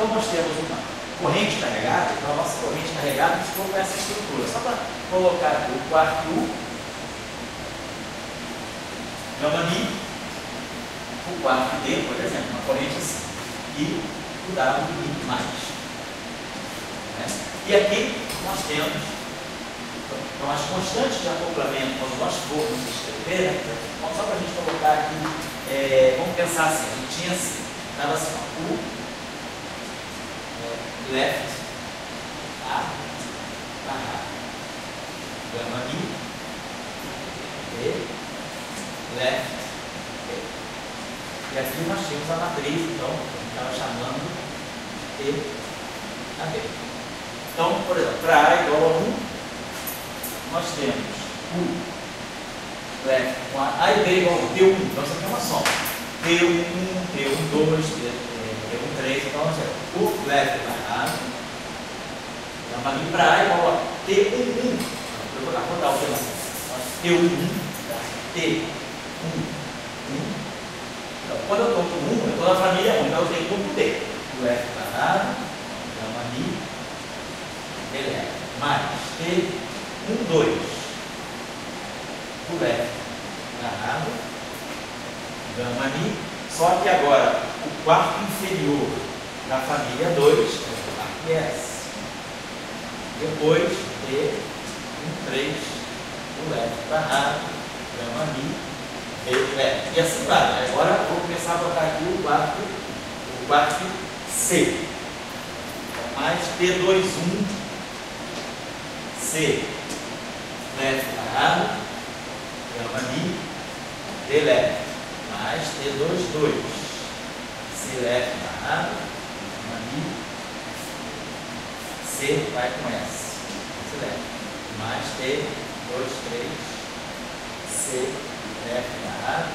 Então nós temos uma corrente carregada, então a nossa corrente carregada ficou com essa estrutura. Só para colocar aqui o quarto U, gama Mi, o quarto D, por exemplo, uma corrente assim, e o WI mais. Né? E aqui nós temos, então, as constantes de acoplamento, quando nós formos escrever, né? Então, só para a gente colocar aqui, vamos pensar assim, a gente tinha assim, estava assim, ó, U, left, A, barra, gama Mi, E, left, E. E aqui nós tínhamos a matriz, então, que estava chamando E, a B. Então, por exemplo, para A igual a 1, nós temos U, left, com A e B igual a 1, T1, então isso aqui é uma soma. T1, T1, 2, T1, 3, então nós temos U, left, barra, gama Mi para A igual a T11. Eu vou acordar o tema assim. T11, T1, 1. Então, quando eu estou com 1, eu estou na família 1, então eu tenho ponto D. O F barrado, gama Mi, ele mais T1, 2. O F barrado, gama Mi, só que agora o quarto inferior da família 2 é o quarto S. Depois T1, 3, o F barrado, gama Mi, e assim vai. Agora eu vou começar a botar aqui o quarto C. Mais T21 C. Left barrado, gama Mi, D left. Mais T22 C left barrado, gama Mi, C vai com S. C left. Mais T23 C left barrado.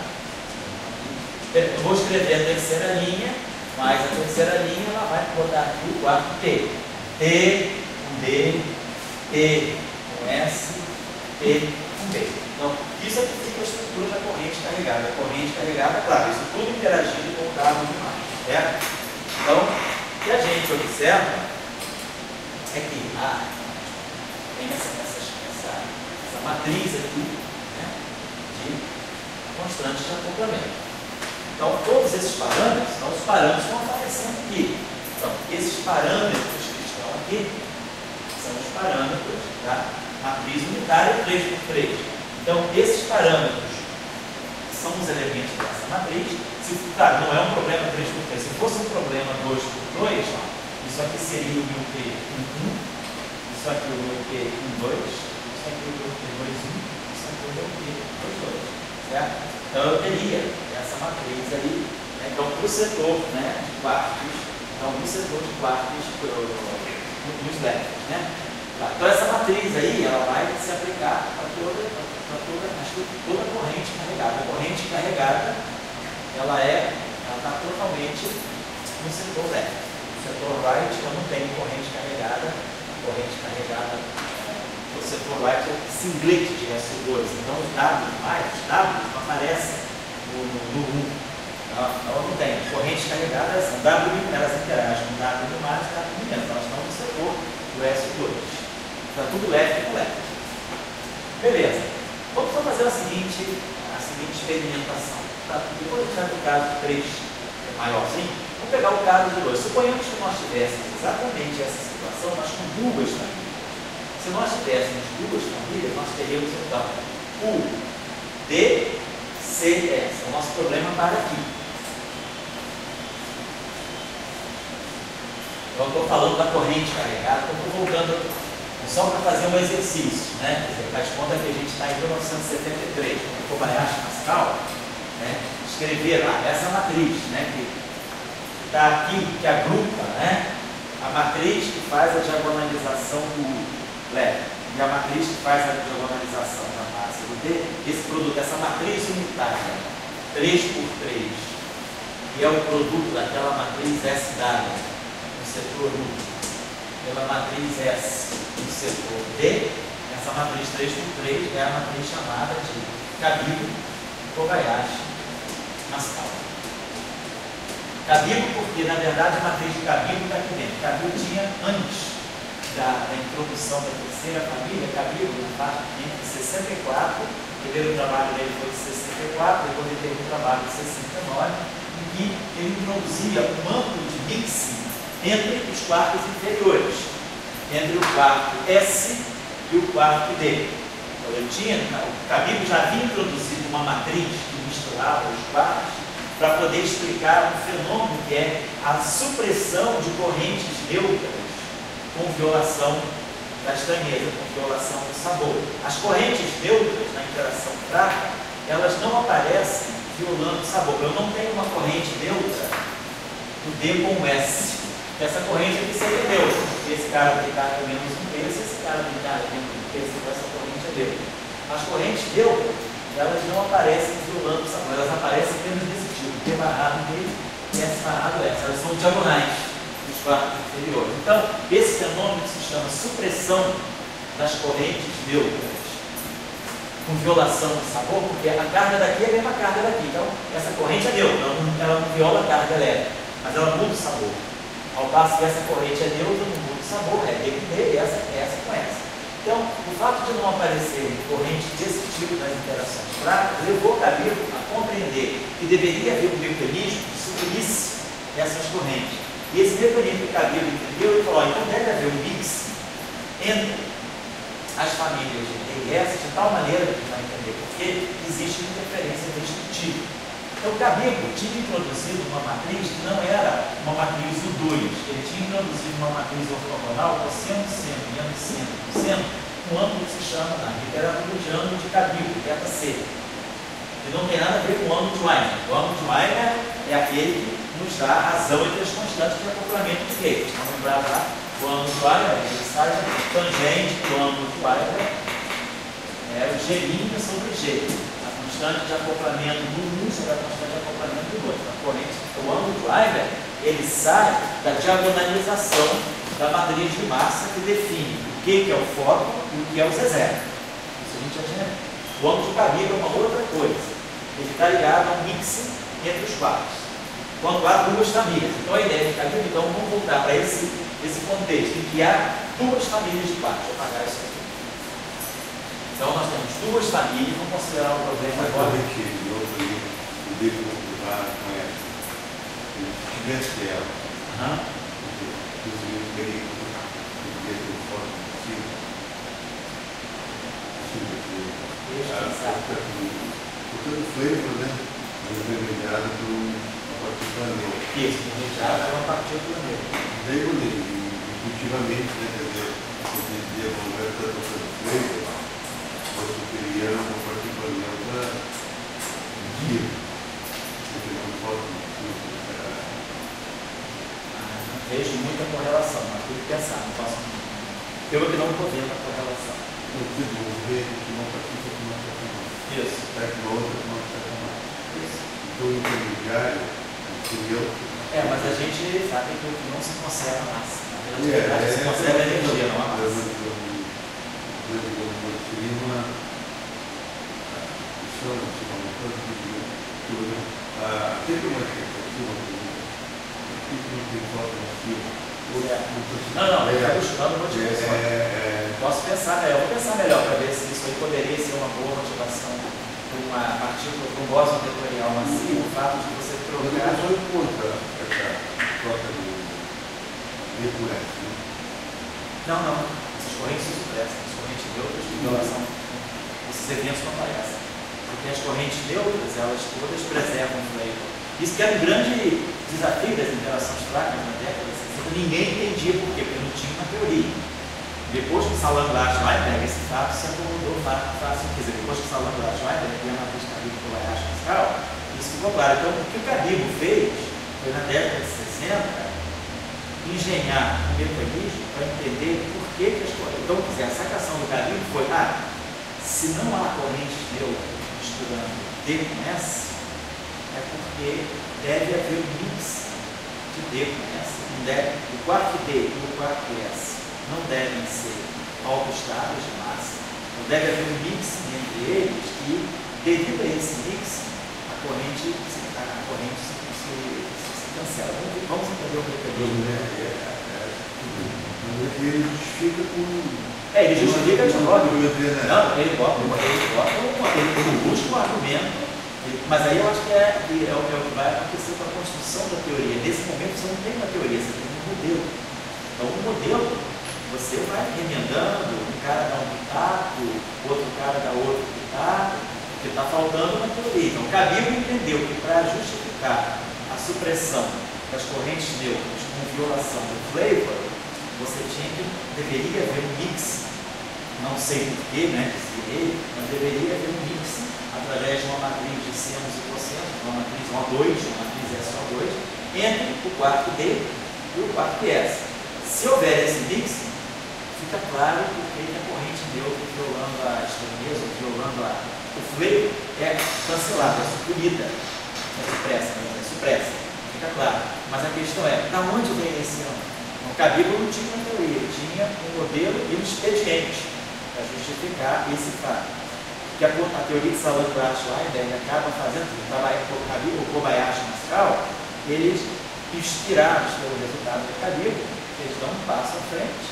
Eu vou escrever a terceira linha, mas a terceira linha ela vai botar aqui o quarto T. T com D, T com S, T com B. Então, isso aqui fica a estrutura da corrente carregada. A corrente carregada, claro, isso tudo interagindo com o cabo de imagem, certo? Então, o que a gente observa é que tem essa matriz aqui, né, de constantes de acoplamento. Então, todos esses parâmetros, os parâmetros estão aparecendo aqui. Então, esses parâmetros que estão aqui são os parâmetros da matriz unitária 3x3. Então, esses parâmetros são os elementos dessa matriz. Claro, não é um problema 3x3. Se fosse um problema 2x2, isso aqui seria o meu P 1, isso aqui o meu P 1, 2, isso aqui o meu P 2, 1, isso aqui o meu P 2, 2. Certo? Então eu teria essa matriz aí, né? Então para o setor, né, de quartos, então no setor de quartos nos levels, né? Então essa matriz aí, ela vai se aplicar a toda a corrente carregada. A corrente carregada, ela está totalmente no setor left. No setor right eu não tenho corrente carregada. A corrente carregada no setor right é singlete de ressodores. Então os W não aparecem no 1. Então não tem. Corrente carregada são W, elas interagem com W mais e W menos. Elas estão no setor do S2. Está tudo left com left. Beleza. Vamos só fazer a seguinte experimentação. Tá? Depois a gente vai para o caso 3 maiorzinho. Vamos pegar o caso de 2. Suponhamos que nós tivéssemos exatamente essa situação, mas com duas famílias. Se nós tivéssemos duas famílias, nós teríamos então o DCS. O nosso problema para aqui. Eu estou falando da corrente carregada, então estou voltando só para fazer um exercício, né? Faz conta que a gente está em 1973, com Kobayashi e Pascal, né? Escrever lá essa matriz, né? Que está aqui, que agrupa, né? A matriz que faz a diagonalização do left e a matriz que faz a diagonalização da massa do D. Esse produto, essa matriz unitária 3x3, que é o produto daquela matriz SW no setor 1 pela matriz S no setor D, essa matriz 3x3 é a matriz chamada de Kabilo, Kobayashi, Pascal. Cabido porque, na verdade, a matriz de Cabido está aqui dentro. Cabido tinha, antes da introdução da terceira família, Cabido, na parte entre 64, o primeiro trabalho dele foi de 64, depois ele teve um trabalho de 69, em que ele introduzia um amplo de mixing entre os quartos inferiores, entre o quarto S e o quarto D. Então, o Cabido já havia introduzido uma matriz que misturava os quartos para poder explicar um fenômeno que é a supressão de correntes neutras com violação da estranheza, com violação do sabor. As correntes neutras na interação fraca, elas não aparecem violando o sabor. Eu não tenho uma corrente neutra do D com o S. Essa corrente aqui seria neutra. Esse cara tem carga menos um terço, esse cara tem carga menos um terço, então essa corrente é neutra. As correntes neutras, elas não aparecem violando o sabor, elas aparecem apenas desse tipo, D barrado D e S barrado S. Elas são diagonais dos quartos inferiores. Então, esse fenômeno se chama supressão das correntes neutras com violação do sabor, porque a carga daqui é a mesma carga daqui. Então, essa corrente é neutra, ela não viola a carga elétrica, mas ela muda o sabor. Ao passo que essa corrente é neutra, não muda o sabor, é D com D e essa com essa. Então, o fato de não aparecerem correntes desse tipo nas interações fracas levou Cabido a compreender que deveria haver um mecanismo que suprisse essas correntes. E esse mecanismo que Cabido entendeu, ele falou, então deve haver um mix entre as famílias de D e S, de tal maneira que a gente vai entender porque existe interferência destrutiva. Então, Cabido tinha introduzido uma matriz que não era uma matriz U2, ele tinha introduzido uma matriz ortogonal cosseno de seno, menos seno, cosseno, um ângulo que se chama, na literatura, de ângulo de Cabido, θ C. E não tem nada a ver com o ângulo de Weiner. O ângulo de Weiner é aquele que nos dá a razão entre as constantes de acoplamento de Gauss. Vamos lembrar lá, o ângulo de Weiner, ele sai tangente do ângulo de Weiner, é o G' sobre G. Constante de acoplamento do 1 sobre a constante de acoplamento do 2. A corrente, o ângulo de Weiner, ele sai da diagonalização da matriz de massa que define o que é o fóton e o que é o Z0. Isso a gente já tinha. O ângulo de Cabido é uma outra coisa. Ele está ligado a um mix entre os quartos. Quando há duas famílias. Então a ideia de Cabido, então vamos voltar para esse contexto em que há duas famílias de quartos. Deixa eu apagar isso aqui. Então nós temos duas famílias, vamos considerar o problema agora. O livro lá conhece. Se tivesse ela, inclusive o perigo do fórum possível. Portanto, o flavor, né? Mas é mediado por uma partícula neutra. Isso, mediado é uma partícula neutra. Daí, intuitivamente, né? Quer dizer, você dizia, não é tanto o flavor. Você queria uma partícula neutra viva, porque não pode. Vejo muita correlação, mas tem que pensar, não posso. Eu que não estou vendo a correlação. Eu desenvolver que uma partícula que não está com isso. Está com outra que não está com isso. Então, o intermediário, entendeu? Mas a gente sabe que não se conserva massa. Na verdade, se conserva energia, não a massa. Teve uma expectativa que não tem foto no filme. Não, eu estou buscando motivação. Posso pensar melhor, vou pensar melhor para ver se isso aí poderia ser uma boa motivação para uma partícula com bóson vetorial massivo, o fato de você trocar. Eu sou contra essa troca de por S. Não. Essas correntes se supressam, as correntes neutras de violação, esses eventos não aparecem. Porque as correntes neutras, elas todas preservam o flavor. Isso que era um grande desafio das interações fracas na década de 60. Ninguém entendia por quê, porque não tinha uma teoria. Depois que o Salam-Glass Weinberg, esse fato se acomodou fácil. Quer dizer, depois que o Salam-Glass Weinberg criou uma matriz Cabido Kobayashi fiscal, isso ficou claro. Então, o que o Cabido fez foi, na década de 60, engenhar um mecanismo para entender por que as correntes. Então, quer dizer, a sacação do Cabido foi: se não há correntes neutras misturando D com S, é porque deve haver um mix de D com S. Não deve, o quarto D e o quarto S não devem ser autoestados de massa. Não deve haver um mix entre eles e, devido a esse mix, a corrente se substancial. Vamos entender o mecanismo. Ele justifica com. Ele justifica de modo. Não, ele busca um argumento, mas aí eu acho que é o que vai acontecer com a construção da teoria. Nesse momento você não tem uma teoria, você tem um modelo. Então, o modelo, você vai remendando, um cara dá um pitaco, outro cara dá outro pitaco, porque está faltando uma teoria. Então, Kabila entendeu que para justificar a supressão das correntes neutras com violação do flavor, você deveria haver um mix, não sei porquê, né, disse ele, mas deveria haver um mix através de uma matriz de senos e cossenos, uma matriz O2, uma matriz SO2, entre o quarto D e o quarto S. Se houver esse mix, fica claro porque a corrente neutra violando a extremeza, violando o flavor, é cancelada, é suprimida, é supressa, fica claro. Mas a questão é, da onde vem esse ano? O Kabila não tinha uma teoria, ele tinha um modelo e um expediente para justificar esse fato. Que a teoria de Salant-Weinberg acaba fazendo, o Kobayashi Mascal, eles, inspirados pelo resultado do Kabila, eles dão um passo à frente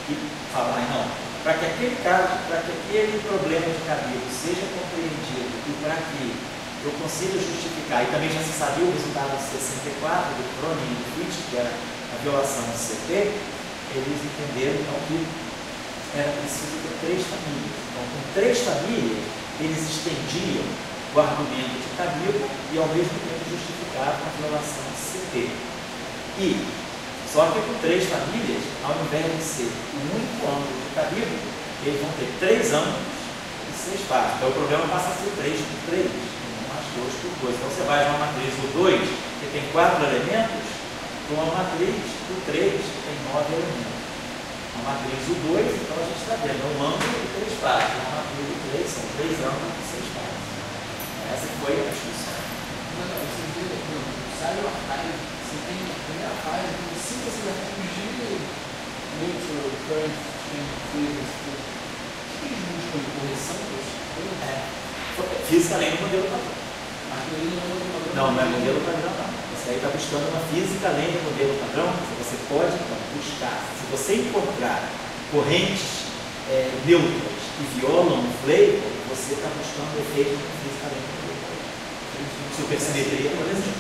e falam, não, para que aquele caso, para que aquele problema de Kabila seja compreendido e para que eu consiga justificar, e também já se sabia o resultado de 64 do Cronin e do Fitch, que era a violação do CP, eles entenderam então que era preciso ter 3 famílias. Então, com 3 famílias, eles estendiam o argumento de Kabila e ao mesmo tempo justificavam a violação do CP. Só que com 3 famílias, ao invés de ser o único ângulo de Kabila, eles vão ter 3 ângulos e 6 partes. Então o problema passa a ser 3 por 3, não mais 2 por 2. Então você vai de uma matriz do 2, que tem 4 elementos, para uma matriz do 3, que tem 9 elementos. Uma matriz do 2, então a gente está vendo, é um ângulo e 3 partes. Uma matriz do 3 são 3 ângulos e 6 partes. Essa foi a discussão. Você vê, sai o archive, você tem a primeira fase, tem 5 arquivos de neutral, current, flavors, o que eles buscam de correção? Física além do modelo padrão. A teoria não é modelo padrão? Não é modelo padrão, não. Você aí está buscando uma física além do modelo padrão. Você pode então, buscar, se você encontrar correntes neutras que violam o flavor, você está buscando o efeito da física além do modelo padrão. Supersimetria, por exemplo.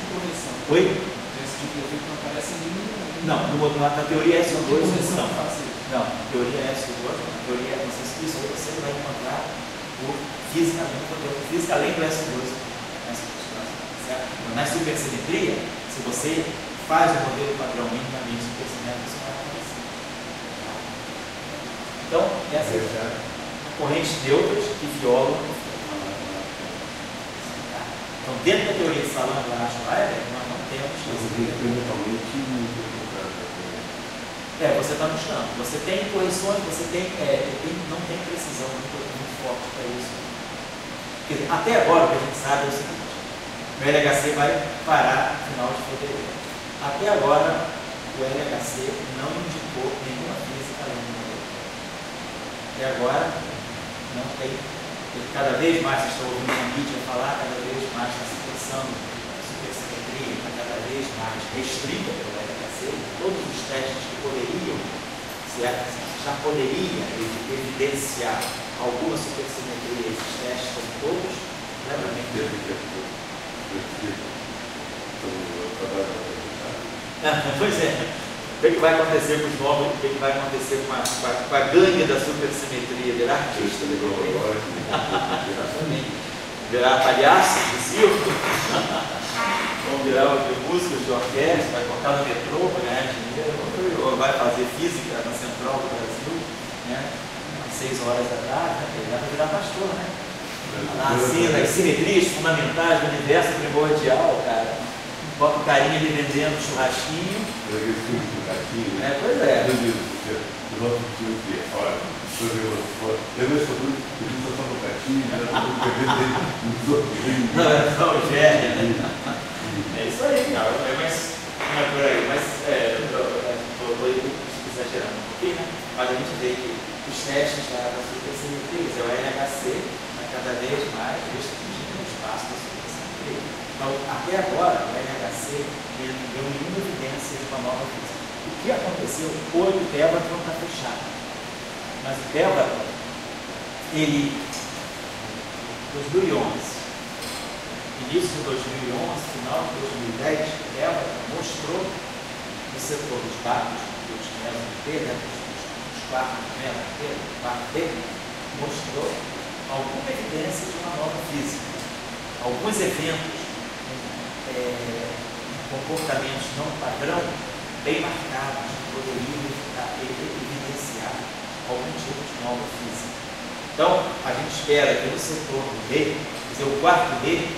Oi? Esse tipo de efeito não aparece em nenhum. Não, na teoria SO2 não. Fácil. Não, teoria SO2, teoria isso aí você vai encontrar fisicamente, física além do SO2. Na supersimetria, se você faz o modelo padrão minimamente supersimétrico, isso vai acontecer. Então, essas correntes neutras que violam. Então, dentro da teoria de Salant-Weinberg, nós não temos você está buscando. Você tem correções, você não tem precisão muito forte para isso. Quer dizer, até agora o que a gente sabe é o seguinte: o LHC vai parar no final de fevereiro. Até agora, o LHC não indicou nenhuma física além do modelo. Até agora, não tem. Cada vez mais vocês estão ouvindo a mídia falar, cada vez mais está se pensando a supersimetria, está cada vez mais restrita pelo LHC. Todos os testes que poderiam, já poderia evidenciar alguma supersimetria, esses testes estão todos levemente. Pois é. O que vai acontecer com os novos? O que vai acontecer com a gangue da supersimetria? Virar artista? Virar palhaço de circo? Vão virar músicos de orquestra? Vai tocar no metrô para ganhar dinheiro? Ou vai fazer física na Central do Brasil? Né? Às 6 horas da tarde? Ele vai virar pastor, né? Assim, as simetrias fundamentais do universo primordial, cara. Bota o carinha ali vendendo churrasquinho. Pois é. Não, é só o Gênio, né? É isso aí, cara. Mas não é por aí. Mas estou exagerando um pouquinho, né? Mas a gente vê que os testes da supersimetria, o LHC, cada vez mais restringindo o espaço da supersimetria. Então, até agora, o LHC LHC, ele não deu nenhuma evidência de uma nova física. O que aconteceu? Hoje o Tevatron está fechado. Mas o Tevatron, ele, 2011, início de 2011, final de 2010, o Tevatron mostrou no setor dos barcos, dos T, né, dos quartos, né, do quarto dele, mostrou alguma evidência de uma nova física. Alguns eventos, comportamentos não padrão, bem marcados, poderiam evidenciar algum tipo de nova física. Então, a gente espera que no setor do D, quer dizer, o quarto D,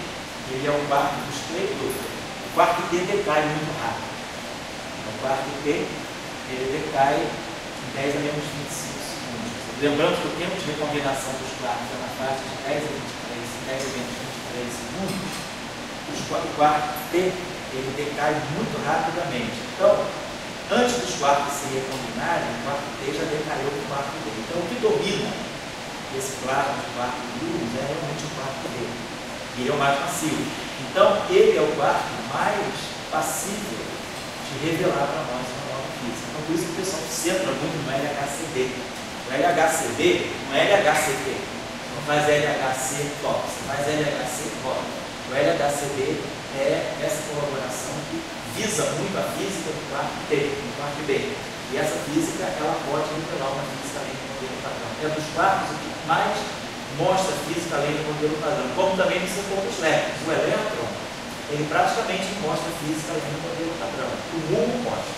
ele é um quarto dos cleitos. O quarto D decai muito rápido. O quarto D, ele decai em 10 a menos 25 segundos. Lembrando que o tempo de recombinação dos quartos é na fase de 10 a 23, 10 a menos 23 segundos. O quarto T, ele decai muito rapidamente. Então, antes dos quartos se recombinarem, o quarto T já decaiu do quarto D. Então, o que domina esse plasma de quarto Lewis é realmente o quarto D. E ele é o mais passivo. Então, ele é o quarto mais passível de revelar para nós uma nova física. Então, por isso que o pessoal se centra muito no LHCb. O LHCb não é LHCb, não faz LHC top, você faz LHC top. O LHCb é essa colaboração que visa muito a física do quarto T, do quarto B. E essa física, ela pode revelar uma física além do modelo padrão. É dos quartos o que mais mostra física além do modelo padrão, como também no setor dos elétrons. O elétron, ele praticamente mostra física além do modelo padrão. O mundo mostra.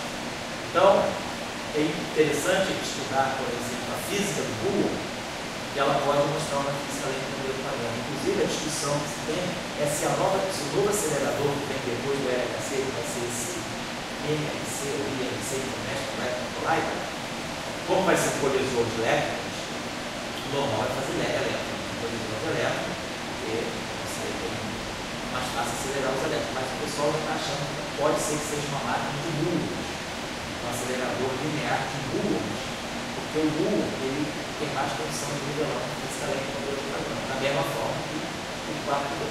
Então, é interessante estudar, por exemplo, a física do Bohr, que ela pode mostrar uma física além do modelo padrão. Inclusive, a discussão que se tem é se o novo acelerador que vem depois do LHC vai ser esse NRC ou IRC, International Electron Collider. Como vai ser colisor de elétrons, o normal é fazer elétrons, colisor de elétrons, porque você tem mais fácil acelerar os elétrons. Mas o pessoal está achando que pode ser que seja uma máquina de muons, um acelerador linear de muons, porque o muon ele tem mais condição de revelar uma física além do modelo padrão, da mesma forma que o quarto D.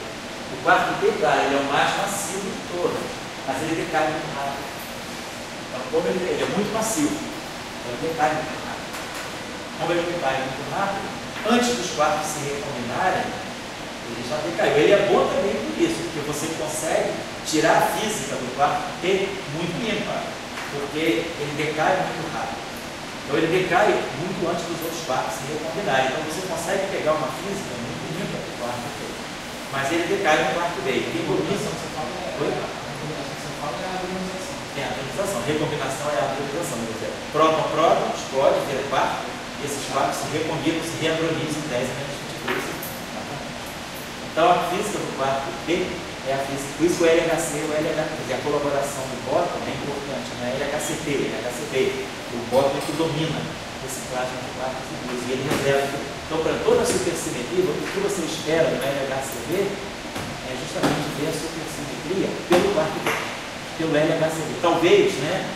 O quarto D, ele é o mais massivo de todos, mas ele decai muito rápido. Então, como ele é muito massivo, então ele decai muito rápido. Como ele decai muito rápido, antes dos quartos se recombinarem, ele já decaiu. Ele é bom também por isso, porque você consegue tirar a física do quarto T muito limpa, porque ele decai muito rápido. Então ele decai muito antes dos outros quartos se recombinarem. Então você consegue pegar uma física muito limpa do quarto T. Mas ele decai no quarto B. Recombinação que você fala é a atomização. É a atomização. Recombinação é a atomização. Próton-próton explode, vira quarto. Esses quartos se recombinam, se reabronizam em 10 a menos 23. Então a física do quarto B é a física. Por isso o LHC e o LHC. A colaboração do bóton é importante. Não é LHCT, LHCb. O bóton é que domina esse plasma de quartos e luz. E ele revela. Então, para toda a supersimetria, o que você espera do LHCb é justamente ver a supersimetria pelo quarto B, pelo LHCb. Talvez, né,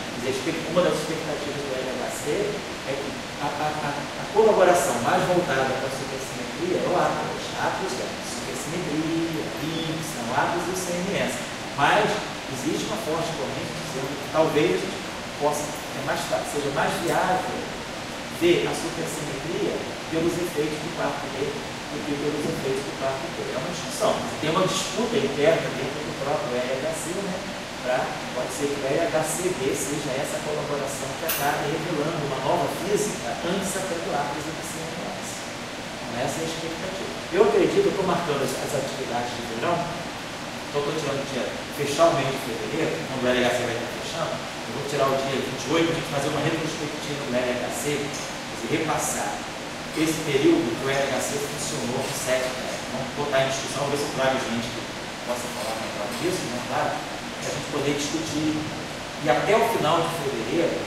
uma das expectativas do LHC é que a colaboração mais voltada para a supersimetria é o átomos. Átomos é supersimetria, Y, átomos e o CMS. Mas existe uma forte corrente dizendo que talvez seja mais viável ver a supersimetria pelos efeitos do quarto B do que pelos efeitos do quarto B. É uma discussão. Tem uma disputa interna dentro do próprio LHC, né? Pode ser que o LHCb seja essa colaboração que acaba revelando uma nova física antes até do átomos e do CMS. Então, essa é a expectativa. Eu acredito, eu estou marcando as atividades de verão, então estou tirando o dia, fechar o mês de fevereiro, quando o LHC vai estar fechando, eu vou tirar o dia 28 para a gente fazer uma retrospectiva do LHC, repassar esse período que o LHC funcionou com 7 anos. Vamos botar em discussão, ver se eu trago gente que possa falar melhor disso, né, claro, para a gente poder discutir. E até o final de fevereiro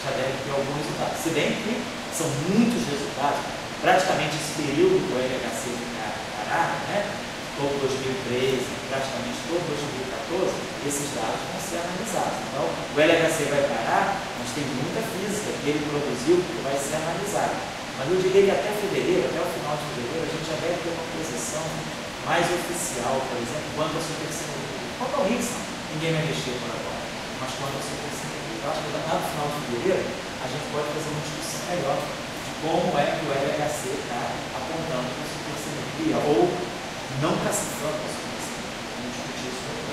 já deve ter alguns resultados. Se bem que são muitos resultados, praticamente esse período que o LHC ficar parado, né, todo 2013, praticamente todo 2014, esses dados vão ser analisados. Então, o LHC vai parar, mas tem muita física que ele produziu que vai ser analisada. Mas eu diria que até fevereiro, até o final de fevereiro, a gente já deve ter uma posição mais oficial, por exemplo, quanto à supersimetria. Quanto ao Higgs, ninguém vai mexer por agora. Mas quando você precisa, eu acho que lá no final de fevereiro, a gente pode fazer uma discussão melhor de como é que o LHC está apontando para a supersimetria, ou não classificando a supersimetria. Vamos discutir isso também.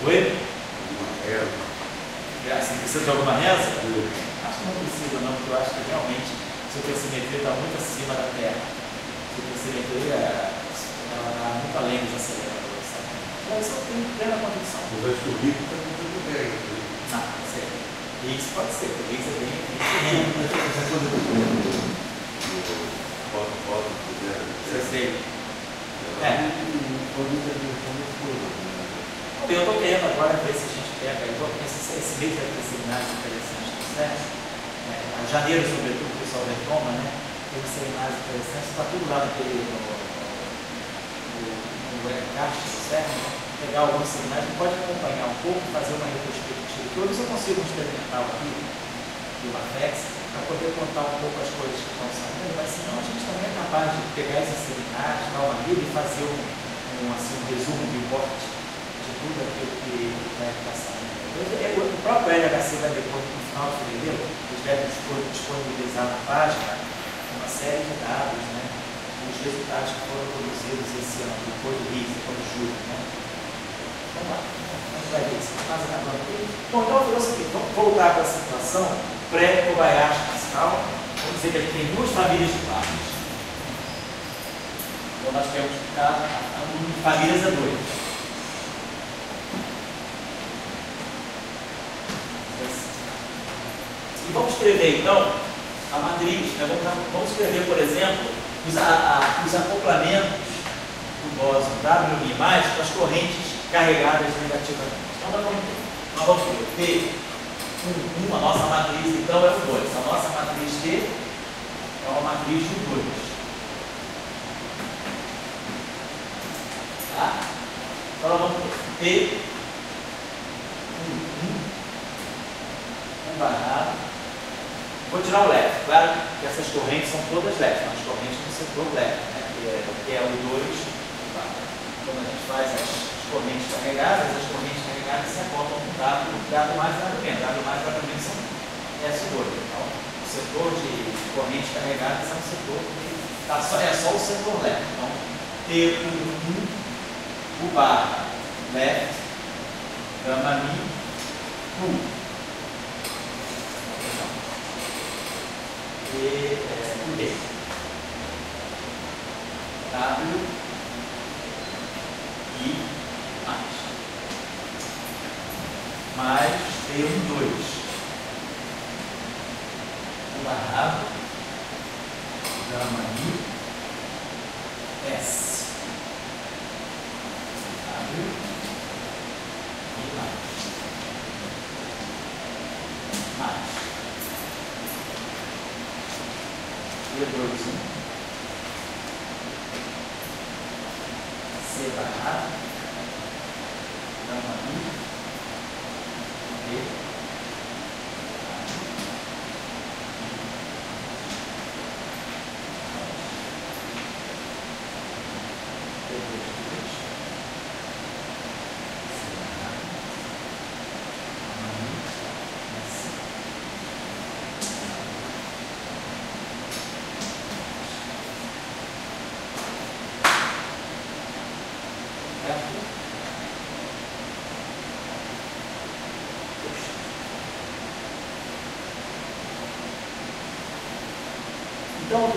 Oi? Você precisa de alguma reza? Acho que não precisa não, porque eu acho que realmente a supersimetria está muito acima da Terra. A supersimetria está muito além dos aceleradores, sabe? Mas eu tenho plena convicção. Mas acho que o Rico está muito bem. Não, sério. Higgs pode ser, o Higgs é bem Foto, você sei. Eu estou querendo agora ver se a gente pega, esse mês vai ter seminários interessantes do SESC, janeiro sobretudo, o pessoal retoma, né? Tem seminários interessantes, está tudo lá naquele, no webcast do SESC, né? Pegar alguns seminários, pode acompanhar um pouco, fazer uma retrospectiva. Todos eu consigo um experimental aqui, do Apex, para poder contar um pouco as coisas que estão saindo, mas senão a gente também é capaz de pegar esses seminários, dar uma lida e fazer um resumo de importe de tudo aquilo que vai estar saindo. O próprio LHC vai depois, no final de fevereiro, eles devem disponibilizar na página uma série de dados, né, os resultados que foram produzidos esse ano, depois do Higgs, depois do julho, né. Vamos lá, vamos ver isso. Quase acabando aqui. Bom, então eu trouxe aqui, vamos voltar para a situação pré-Kobayashi Pascal. Vamos dizer que ele tem duas famílias de partes. Então nós temos famílias a 2. E vamos escrever então a matriz, né? Vamos escrever, por exemplo, os acoplamentos do bóson WI+, com as correntes carregadas negativamente. Então nós vamos ter a nossa matriz então é o 2. A nossa matriz T é uma matriz de 2. Tá? Então nós vamos ter T 1 barrado. Vou tirar o leve. Claro que essas correntes são todas leves, mas as correntes no setor leve, né? que é o 2. Quando a gente faz as correntes carregadas se acoplam com dado mais e dado menos. Dado mais e dado menos são S2. Então, o setor de correntes carregadas é um setor que é só o setor leve. Então, T1, o barra left, gama mi, o D. W e mais T1, 2. O barrado, gama I, S. W e mais. E2, 1. C barrado, gama I, D, Então, o que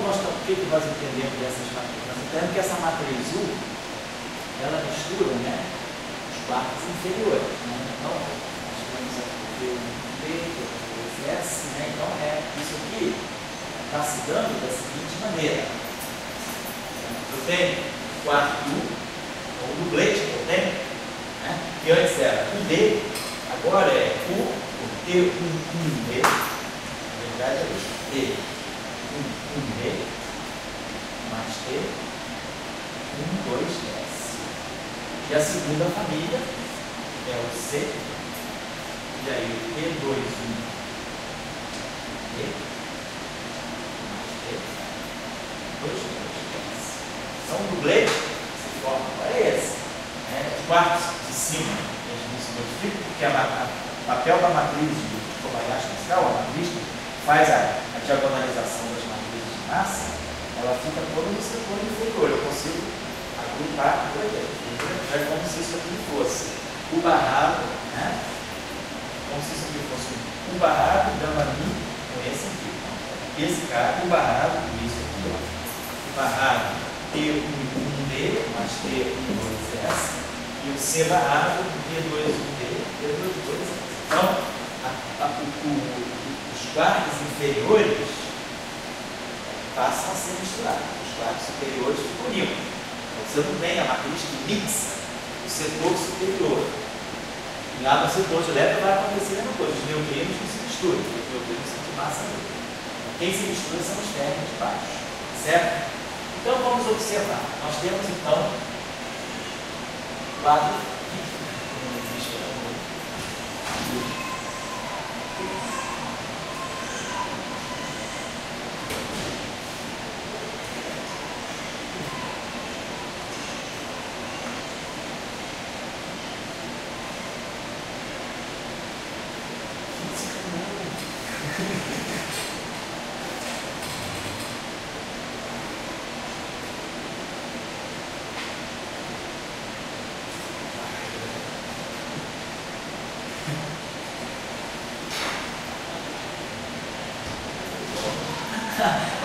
nós entendemos dessas matrizes? Nós entendemos que essa matriz U, ela mistura, né, os quartos inferiores. Né? Então, nós temos aqui o P, o S, né? Então, isso aqui está se dando da seguinte maneira. Eu tenho o quarto U, ou o dublete que eu tenho, né? Que antes era o D, agora é o T1D, na verdade é isso, D. 1D mais T 1, 2, S. E a segunda família é o C, e aí o T2, 1 D mais T 2, 2, S. Então o dublete se forma, agora é esse. Os quartos de cima papel da matriz de Kobayashi Pascal, a matriz que faz a diagonalização das matrizes de massa, ela fica toda no setor inferior. Eu consigo agrupar por aqui. É como se isso aqui fosse o barrado, né? Como se isso aqui fosse o barrado dando a mim com esse aqui. Esse cara, o barrado, isso aqui, ó. O barrado T1D mais T1,2S e o C barrado T2,1D, T2,2S. Então, os quartos inferiores passam a ser misturados. Os quartos superiores ficam unidos. Então, você não tem a matriz que mixa o setor superior. E lá no setor de elétron vai acontecer a mesma coisa. Os neutrinos não se misturam, porque os neutrinos são de massa neutra. Quem se mistura são os términos de baixo. Certo? Então vamos observar. Nós temos então o lado que não existe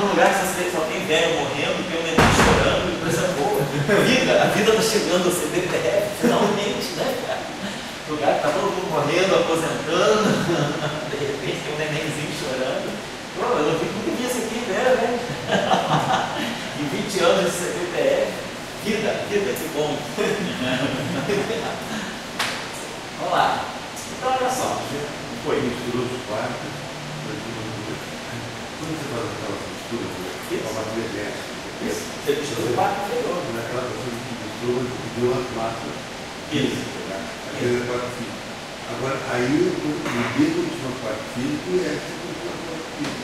num lugar que você só tem velho morrendo, tem um neném chorando e coisa boa. A vida está chegando a CBPF, finalmente, né, cara? No lugar que está todo mundo morrendo, aposentando, de repente tem um nenenzinho chorando. Pô, eu não vi isso aqui, né? Em 20 anos de CBPF, vida, que bom. Vamos lá. Então, olha só. Foi misturou os quartos. Quando você faz aquela mistura, a matriz Isso. Você mistura o quarto inferior. Naquela pessoa que misturou, deu as massas. Isso. Aquele é quarto físico. Agora, aí o dedo chama quarto físico e é quarto físico.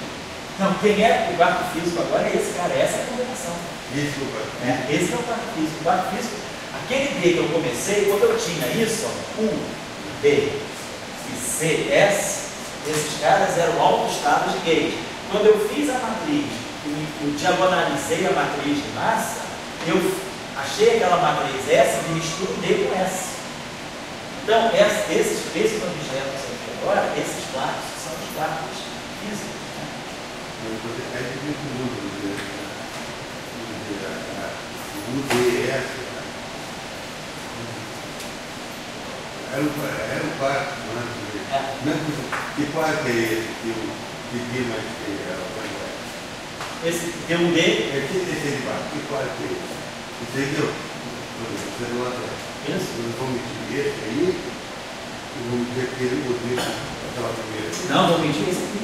Não, quem é o quarto físico agora é esse cara, essa é a combinação. Esse é o quarto físico. Esse é o quarto físico. O quarto físico, aquele D que eu comecei, quando eu tinha isso, ó, U, D e C, S, esses caras eram altos estados de gauge. Quando eu fiz a matriz, eu diagonalizei a matriz de massa, eu achei aquela matriz S e misturo D com S. Então, esses objetos aqui agora, esses quartos, são os quartos físicos. Né? É de número, o UDS era o quarto, não é? Que quarto é esse que D mais T é o esse D1D é que terceiro quarto, que quarto é esse? Entendeu? Você não atrás. Isso. Nós vamos medir esse aí, e vamos medir aquele modelo, aquela primeira. Não, vou medir esse aqui.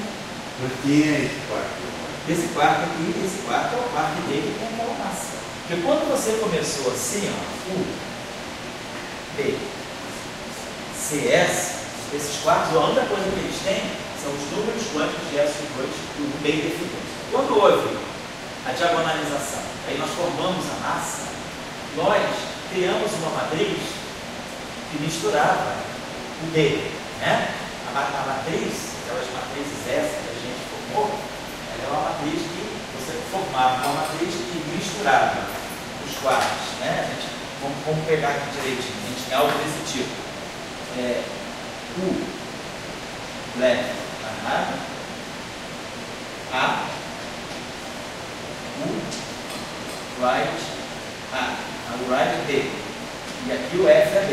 Mas quem é esse quarto? Esse quarto aqui, esse quarto é o quarto dele com aquela massa. Porque quando você começou assim, ó, U, B, C, S, esses quartos, a única coisa que eles têm são os números quânticos de S2 bem definidos. Quando houve a diagonalização, aí nós formamos a massa, nós criamos uma matriz que misturava o D, né? A matriz, aquelas matrizes S que a gente formou, ela é uma matriz que você formava uma matriz que misturava os quartos, né? Vamos pegar aqui direitinho, a gente tem algo desse tipo. U, left, amarrado, A, U, right, A. O right é D. E aqui o F é D.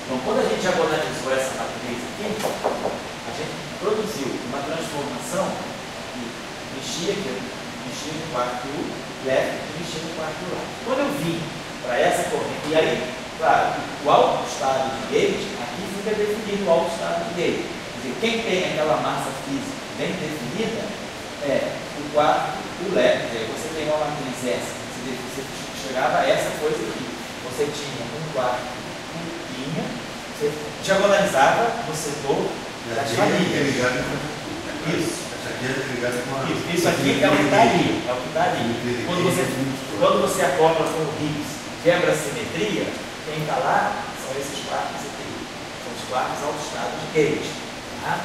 Então, quando a gente diagonalizou essa matriz aqui, a gente produziu uma transformação que mexia no quarto U, left e mexia no quarto right. Quando eu vim para essa corrente, e aí, claro, o alto estado de gauge, aqui fica definido o alto estado de gauge. Quer dizer, quem tem aquela massa física bem definida é o quarto, o left. Quer dizer, você tem uma matriz S, você chegava a essa coisa aqui. Você tinha um quarto, linha, você diagonalizava no setor das famílias. Isso. Isso aqui é o que está ali. É o que está ali. Quando você acopla com o Higgs, quebra a simetria, quem está lá são esses quartos aqui. São os quartos autoestados de Gauge. Tá?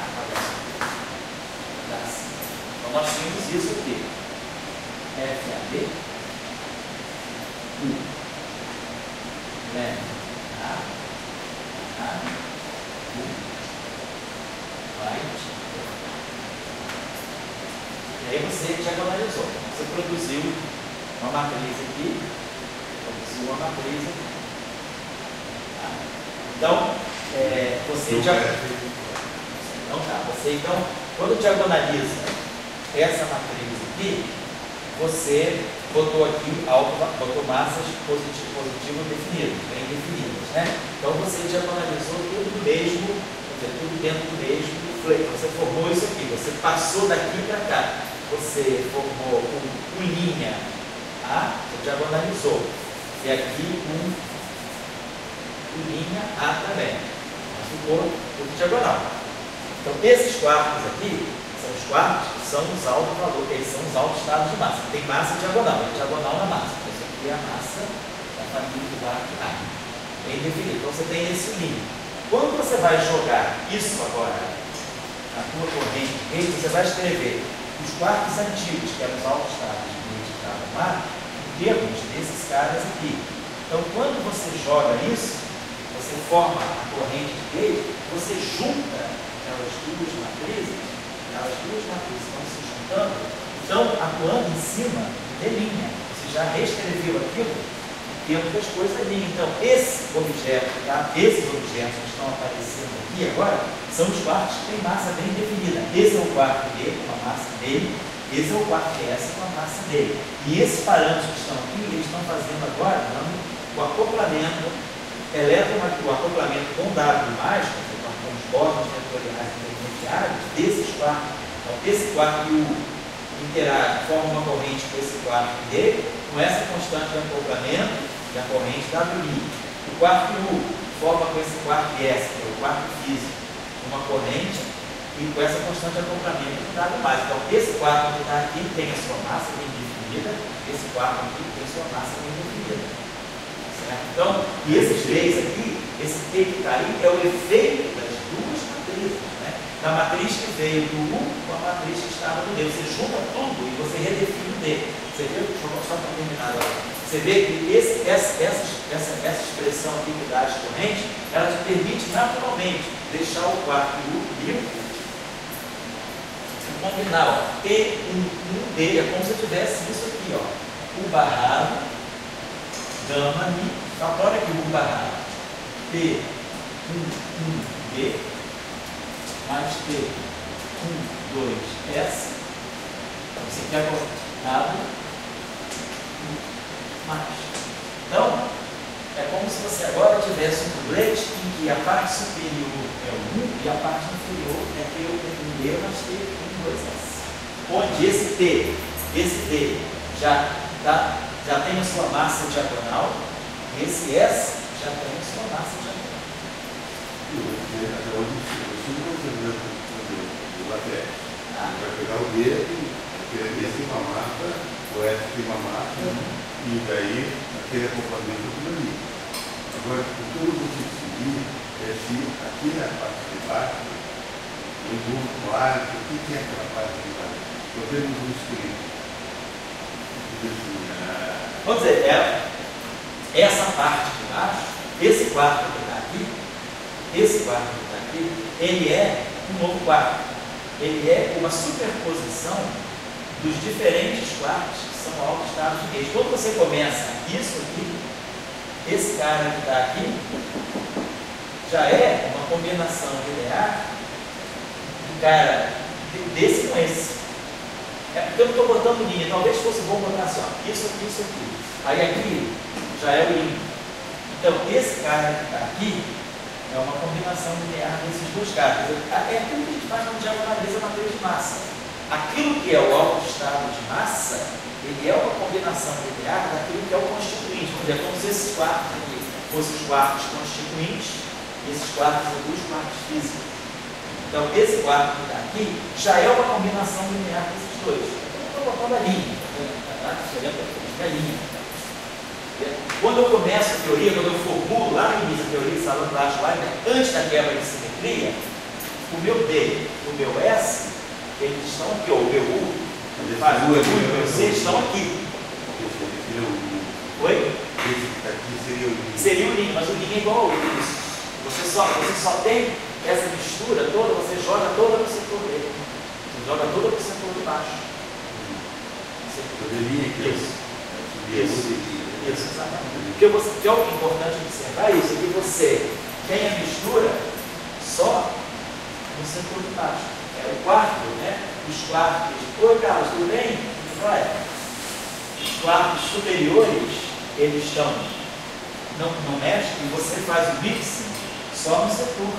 Então nós tínhamos isso aqui. FAB, U, leve, A, U, right. E aí você diagonalizou. Você produziu uma matriz aqui, produziu uma matriz aqui. Tá? Então, você então, quando diagonaliza essa matriz aqui, você botou aqui botou massas positivo definidas, bem definidas, né? Então você diagonalizou tudo do mesmo, tudo dentro do mesmo flexo. Você formou isso aqui, você passou daqui para cá, você formou um linha A, você diagonalizou, e aqui um linha A também. Ficou tudo diagonal. Então esses quartos aqui são os quartos que são os altos valores, eles são os altos estados de massa. Tem massa diagonal, é diagonal na massa. Então, isso aqui é a massa da família do quarto A. Bem definido. Então você tem esse linha. Quando você vai jogar isso agora na tua corrente, você vai escrever os quartos antigos, que eram os altos estados de cada mar, em termos desses caras aqui. Então quando você joga isso, você forma a corrente de Gauge, você junta aquelas duas matrizes vão se juntando, então atuando em cima de linha. Você já reescreveu aquilo em termos das coisas linha. Então, esses objetos que estão aparecendo aqui agora, são os quartos que têm massa bem definida. Esse é o quarto D com a massa dele, esse é o quarto S com a massa dele. E esses parâmetros que estão aqui, eles estão fazendo agora, dando o acoplamento o acoplamento com W+, com os bordos vetoriais intermediários desses quartos. Então, esse quarto U interage, forma uma corrente com esse quarto D, com essa constante de acoplamento e a corrente WI. O quarto U forma com esse quarto S, que é o quarto físico, uma corrente e com essa constante de acoplamento com W+. Então, esse quarto que está aqui tem a sua massa bem definida, esse quarto aqui tem a sua massa bem definida. Então, e esses três aqui, esse T que está aí é o efeito das duas matrizes, né? Da matriz que veio do U com a matriz que estava no D. Você junta tudo e você redefine o D. Você vê? Deixa eu só para terminar agora. Você vê que essa expressão aqui que dá as correntes, ela te permite naturalmente deixar o quarto U limpo e combinar, ó, T, D, é como se eu tivesse isso aqui, ó, U barrado, gama Mi, olha aqui o barrado, P, 1, D, mais P, 1, 2, S, então você quer W, mais. Então, é como se você agora tivesse um tablete em que a parte superior é o 1 e a parte inferior é P, 1, D, mais P, 1, 2, S. Onde esse D já tem a sua massa diagonal, e esse S já tem a sua massa diagonal. Até onde você não consegue o lateral. Vai pegar o D, porque esse tem uma massa, o S tem uma massa, e daí aquele acoplamento tudo ali. Agora, o que eu vou decidir é se aqui na parte de baixo, eu vou claro, o que é aquela parte de baixo? Eu tenho um escrito. Vamos dizer, essa parte de baixo, esse quarto que está aqui, ele é um novo quarto. Ele é uma superposição dos diferentes quartos que são altos estados de Gauge. Quando você começa isso aqui, esse cara que está aqui, já é uma combinação linear do cara desse com esse. É porque eu não estou botando linha, talvez fosse bom botar assim, ó, isso aqui, isso aqui. Aí aqui já é o linha. Então, esse cara que está aqui é uma combinação linear desses dois caras. É aquilo que a gente faz quando diagonaliza a matriz de massa. Aquilo que é o alto estado de massa, ele é uma combinação linear daquilo que é o constituinte. Por exemplo, como se esses quartos aqui fossem os quartos constituintes, e esses quartos aqui os quartos físicos. Então, esse quarto que está aqui já é uma combinação linear desses dois. Então, eu estou botando a linha. Está diferente da linha. Quando eu começo a teoria, quando eu formulo lá no início a teoria de salão baixo, antes da quebra de simetria, o meu D, o meu S, eles estão aqui, ou o meu U, o meu U e o meu C estão aqui. Oi? Esse aqui seria o linho. Seria o linho, mas o linho é igual ao linho. Você só tem essa mistura toda, você joga toda no setor dele. Você joga toda no setor de baixo. Isso, exatamente. Porque que é o importante observar isso, é que você tem a mistura só no setor de baixo. É o quarto, né? Os quartos. Oi, Carlos, tudo bem? Vai. Os quartos superiores, eles estão, não mexe, e você faz o mixing só no setor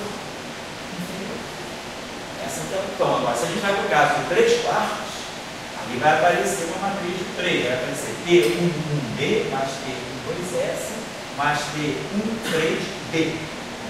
inferior. Essa então, agora, se a gente vai para o caso de 3 quartos, ali vai aparecer uma matriz de 3, vai aparecer T11B mais T12S mais T13B.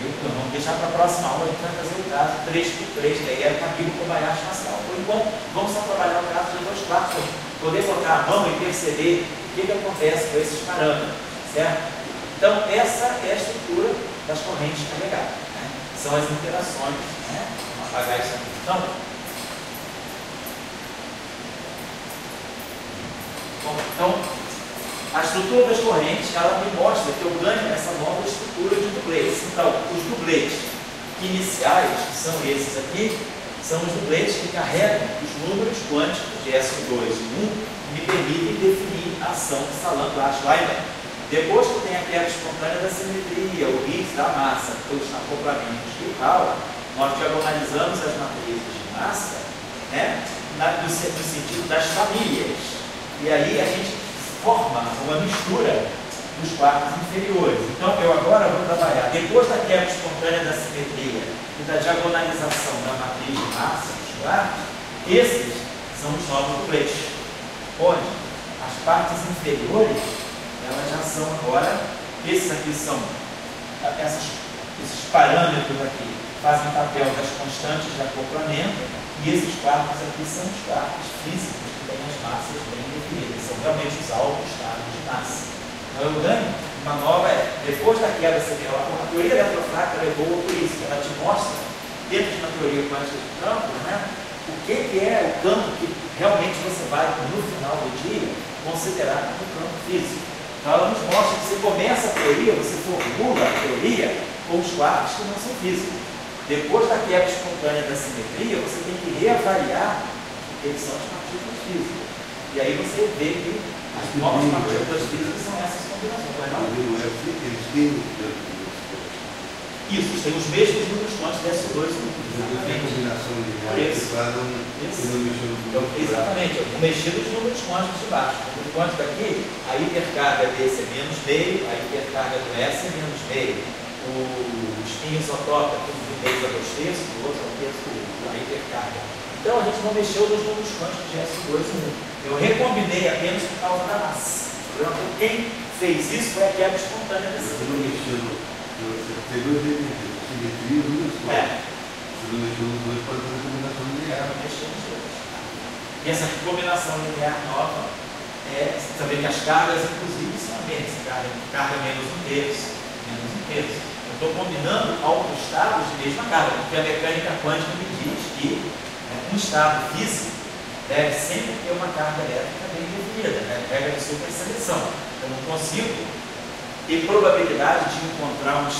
Então, vamos deixar para a próxima aula, a gente vai fazer o caso 3 por 3, que aí é o Camilo Kobayashi Pascal. Por enquanto, vamos só trabalhar o caso de 2 quartos, para poder colocar a mão e perceber o que acontece com esses parâmetros, certo? Então, essa é a estrutura das correntes carregadas, né? São as interações, né? Vamos apagar isso aqui. Então, a estrutura das correntes, ela me mostra que eu ganho essa nova estrutura de dupletes. Então, os dupletes iniciais, que são esses aqui, são os dupletes que carregam os números quânticos de S2 e 1, que me permitem definir a ação de Salant-Schleiber. Depois que tem a quebra espontânea da simetria, o Higgs da massa, pelos acoplamentos de Hall, nós diagonalizamos as matrizes de massa, né, no sentido das famílias. E aí a gente forma uma mistura dos quartos inferiores. Então, eu agora vou trabalhar, depois da quebra espontânea da simetria e da diagonalização da matriz de massa dos quartos, esses são os novos dupletes, onde as partes inferiores, elas já são agora, esses aqui são, esses parâmetros aqui fazem papel das constantes de acoplamento, e esses quartos aqui são os quartos físicos que têm as massas bem definidas, são realmente os altos estados de massa. Então eu ganho uma nova, depois da quebra several, a teoria eletrofrágil é boa por isso, ela te mostra, dentro de uma teoria quântica de campo, né, o que é o campo que realmente você vai, no final do dia, considerar como campo físico. Então ela nos mostra que você começa a teoria, você formula a teoria com os quartos que não são físicos. Depois da quebra espontânea da simetria, você tem que reavaliar o que são as partículas físicas. E aí você vê que as novas partículas físicas são essas combinações. Eles têm isso, tem os mesmos números quânticos de S2 e 1. Tem combinação linear que faz um exatamente, o mexido dos números quânticos de baixo. O número quântico aqui, a hipercarga desse é menos meio, a hipercarga do S é menos meio. O espinho isotrópico aqui de 1/2 a 2/3, do outro é 1/3 da hipercarga. Então a gente não mexeu nos números quânticos de S2 e 1. Eu recombinei apenas por causa da massa. Quem fez isso foi a quebra espontânea da simetria. Tem dois elementos, simetria e números quânticos. Se não mexeu nos dois, pode fazer combinação linear. E essa combinação linear nova é também que as cargas, inclusive, são a mesma. Carga menos 1/3, menos 1/3. Eu estou combinando autoestados de mesma carga, porque a mecânica quântica me diz que um estado físico deve sempre ter uma carga elétrica bem definida, né? Regra de superseleção. Eu não consigo ter probabilidade de encontrar um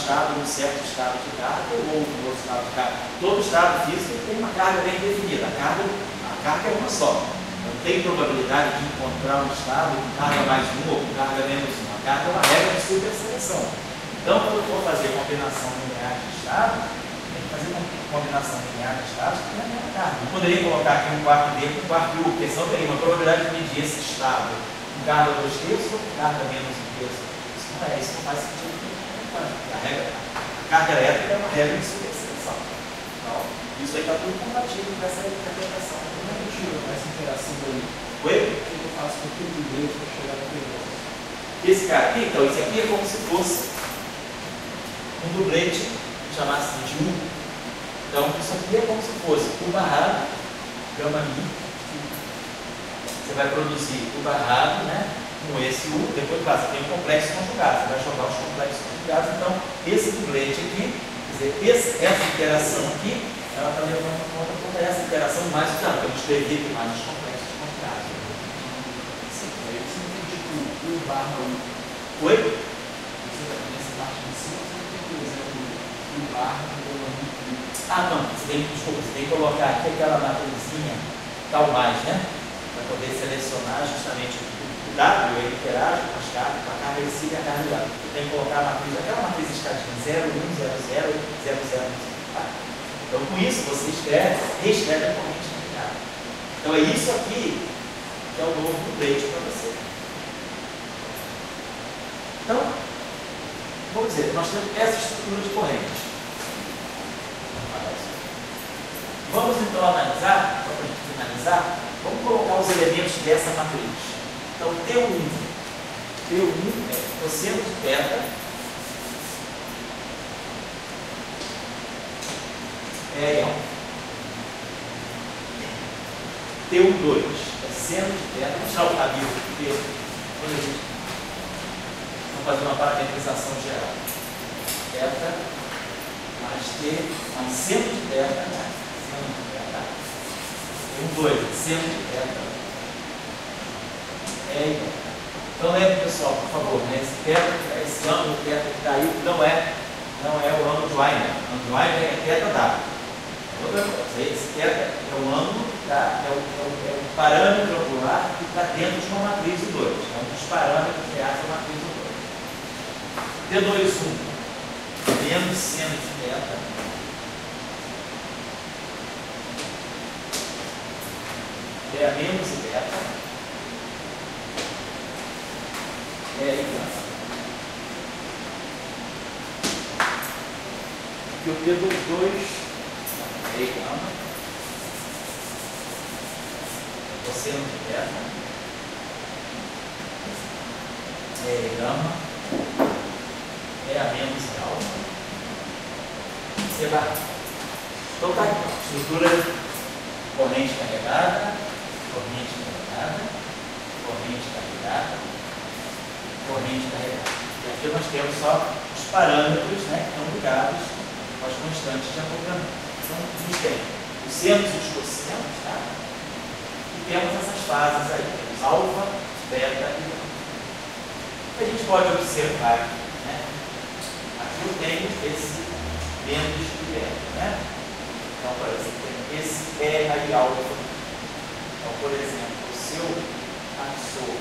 certo estado de carga ou um outro estado de carga. Todo estado físico tem uma carga bem definida. A carga é uma só. Não tem probabilidade de encontrar um estado com carga mais 1 ou com carga menos 1. A carga é uma regra de superseleção. Então, quando eu for fazer combinação linear de estado, tem que fazer uma combinação linear de estados que tem a mesma carga. Eu poderia colocar aqui um quarto D com um quarto U, porque só teria uma probabilidade de medir esse estado com carga 2/3 ou com carga menos 1/3. Isso não faz sentido. A carga elétrica é uma regra de superseleção. Então, isso aí está tudo compatível com essa interpretação. Como é que eu tiro essa interação daí? Oi? O que eu faço com aquele dublete para chegar naquele negócio? Esse cara aqui, então, esse aqui é como se fosse um dublete, chamasse de U. Então, isso aqui é como se fosse U barrado, gama mi. Você vai produzir U barrado, né? com esse U, depois você tem um complexo conjugado, você vai jogar os complexos conjugados. Então, esse dublete aqui, quer dizer, essa interação aqui, ela está levando em conta toda essa interação mais usada. Eu escrevi aqui mais os complexos conjugados. Sim, aí você não tem tipo U barra U. Oi? Nessa parte de cima, você não tem, por exemplo, U barra U. Ah, não, desculpa, você tem que colocar aqui aquela matrizinha tal mais, né? Para poder selecionar justamente o W, ele interage com as cargas, com a carga de cima e a carga de W. Você tem que colocar a matriz, aquela matriz escadinha 0, 1, 0, 0, 0, 0, 0. Tá? Então, com isso, você reescreve a corrente carregada. Então, é isso aqui que é o novo dublete para você. Então, vamos dizer, nós temos essa estrutura de corrente. Vamos então analisar, para a gente finalizar, vamos colocar os elementos dessa matriz. Então, T1 é cosseno de θ, é alfa. T12 é seno de θ, vamos tirar o cabelo aqui, vamos fazer uma parametrização geral. Θ mais T mais seno de θ, T12, seno de θ é igual. Então lembre, pessoal, por favor, né? Esse ângulo θ que está aí não é o ângulo de Weinberg. O ângulo de Weinberg é θW. Outra coisa, esse θ é o ângulo, tá? É o parâmetro angular que está dentro de uma matriz de 2. É um dos parâmetros reais da matriz de 2. T21 menos seno de θ é a menos beta é igual. E o P22 é igual. Cosseno de beta é gama é a menos alfa. Você vai. Então tá aqui. Estrutura corrente carregada, corrente carregada, corrente carregada, corrente carregada. E aqui nós temos só os parâmetros, né, que estão ligados com as constantes de acoplamento. Então, a gente tem os senos e os cossenos, tá? E temos essas fases aí, temos alfa, beta e gama. A gente pode observar, né? Aqui eu tenho esse menos e beta, né? Então, por exemplo, esse é aí alfa. Então, por exemplo, se eu absorvo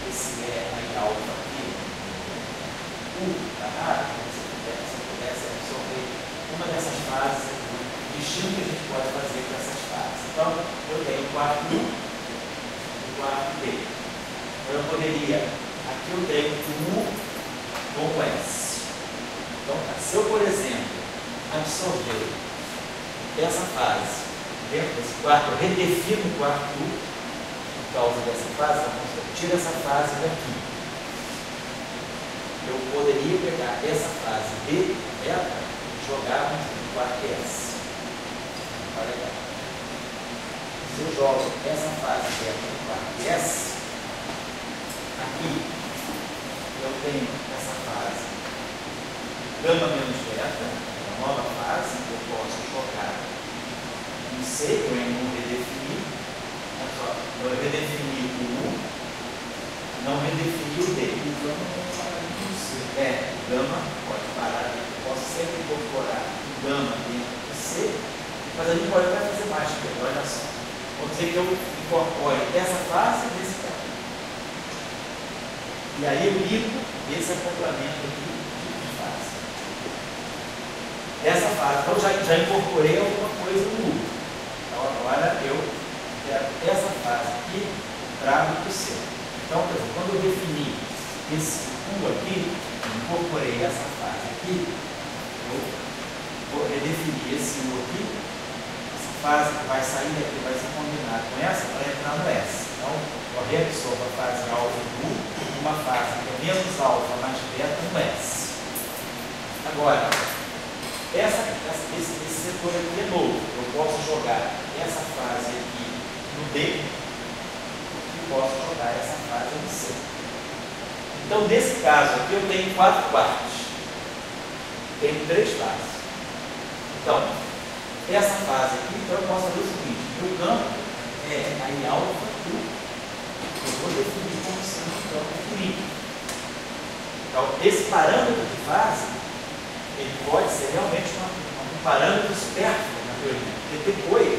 esse é aí alfa aqui, tá? Se eu pudesse absorver uma dessas fases aqui, o destino que a gente pode fazer com essas fases. Então, eu tenho o quarto U e o quarto D. Então, eu poderia, aqui eu tenho U com S. Então, se eu, por exemplo, absorver essa fase dentro desse quarto, eu redefino o quarto U por causa dessa fase, eu tiro essa fase daqui. Eu poderia pegar essa fase D, beta, e jogar no quarto S. Olha legal. Se eu jogo essa fase beta no quarto S, aqui eu tenho essa fase gama menos beta, uma nova fase que eu posso jogar no C, eu ainda não redefini. Olha só, eu redefini o U, não redefini o D. O gama pode parar dentro do C. Gama pode parar, eu posso sempre incorporar o gama dentro do C, mas a gente pode até fazer mais que ele, olha só. Vamos dizer que eu incorpore essa fase desse cara. E aí eu ligo esse acoplamento aqui de fase. Essa fase, então já incorporei alguma coisa no U. Então agora eu quero essa fase aqui, trago para o C. Então, por exemplo, quando eu defini esse U aqui, incorporei essa fase aqui, eu vou redefinir esse U aqui, essa fase que vai sair daqui vai ser combinada com essa para entrar no S. Então, eu reabsorvo a fase alfa do U, uma fase que é menos alfa mais beta no S. Agora, esse setor aqui é novo. Eu posso jogar essa fase aqui no D e posso jogar essa fase no C. Então, nesse caso aqui, eu tenho 4 quartos. Tenho 3 fases. Então, essa fase aqui, então eu posso fazer o seguinte: meu campo é aí alfa U. Eu vou definir como sendo um campo finito. Então, esse parâmetro de fase, ele pode ser realmente um parâmetro supérfluo na teoria, porque depois,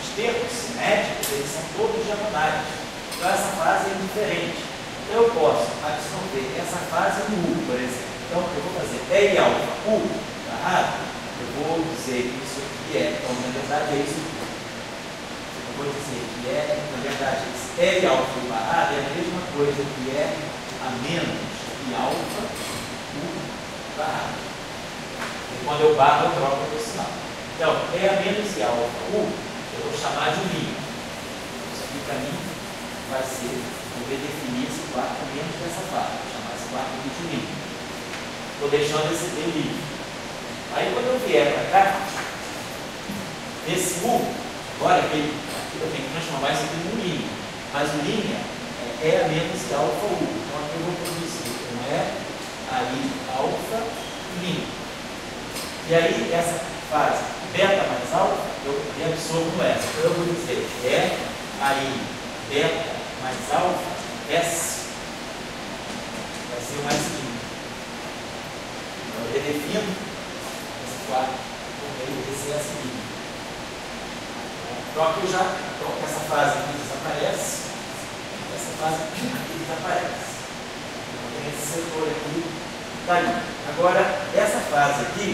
os termos cinéticos, eles são todos diagonais. Então, essa fase é diferente. Então, eu posso absorver essa fase no U, por exemplo. Então, eu vou fazer E alfa U barrado, eu vou dizer que isso aqui é, então, na verdade, é isso aqui. Eu vou dizer que é, na verdade, esse E alfa U barrado é a mesma coisa que é a menos I alfa U barrado. E quando eu barro, eu troco o sinal. Então, E a menos I alfa U, eu vou chamar de linha. Isso aqui, para mim, vai ser, eu vou definir esse quarto menos dessa fase. Vou chamar esse quarto aqui de linha. Estou deixando esse D livre. Aí, quando eu vier para cá, esse U, agora aqui eu tenho que transformar isso aqui num linha. Mas o linha é a menos I alfa U. Então, aqui eu vou produzir um E, aí alfa, linha. E aí, essa fase beta mais alfa, eu absorvo no S. Então, eu vou dizer E, aí beta mais alfa, S. Vai ser o S'. Então, eu redefino esse quarto por meio desse S'. Então, aqui eu já, essa fase aqui desaparece, essa fase aqui desaparece. Então, tem esse setor aqui, daí. Agora, essa fase aqui,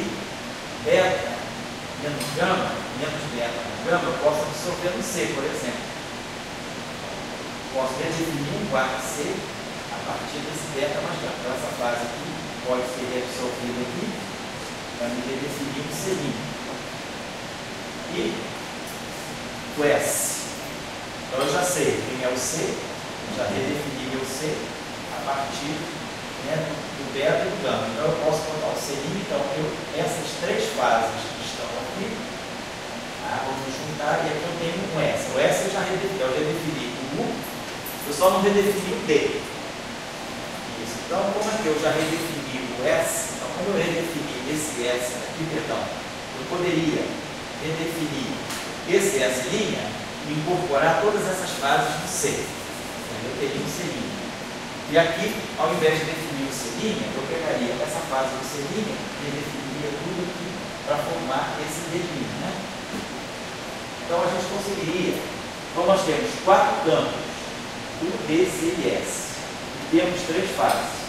beta menos gama, menos beta mais gama, eu posso absorver no C, por exemplo. Posso redefinir um quarto C a partir desse beta mais gama. Então, essa fase aqui pode ser reabsorvida aqui para me redefinir um C'. E o S. Então, eu já sei quem é o C, já redefini meu C a partir, né, do beta e do gama. Então, eu posso botar o C'. Então, essas 3 fases que estão aqui, vamos juntar, e aqui eu tenho um S. O S eu já redefini o U, eu só não redefini o D. Isso. Então, como é que eu já redefini o S? Então, como eu redefini esse S aqui, perdão, eu poderia redefinir esse S' e incorporar todas essas fases do C. Então, eu teria um C'. E aqui, ao invés de definir o C', eu pegaria essa fase do C' e redefiniria tudo aqui para formar esse D', né? Então, a gente conseguiria, então nós temos 4 campos, U, D, C e S, e temos 3 fases.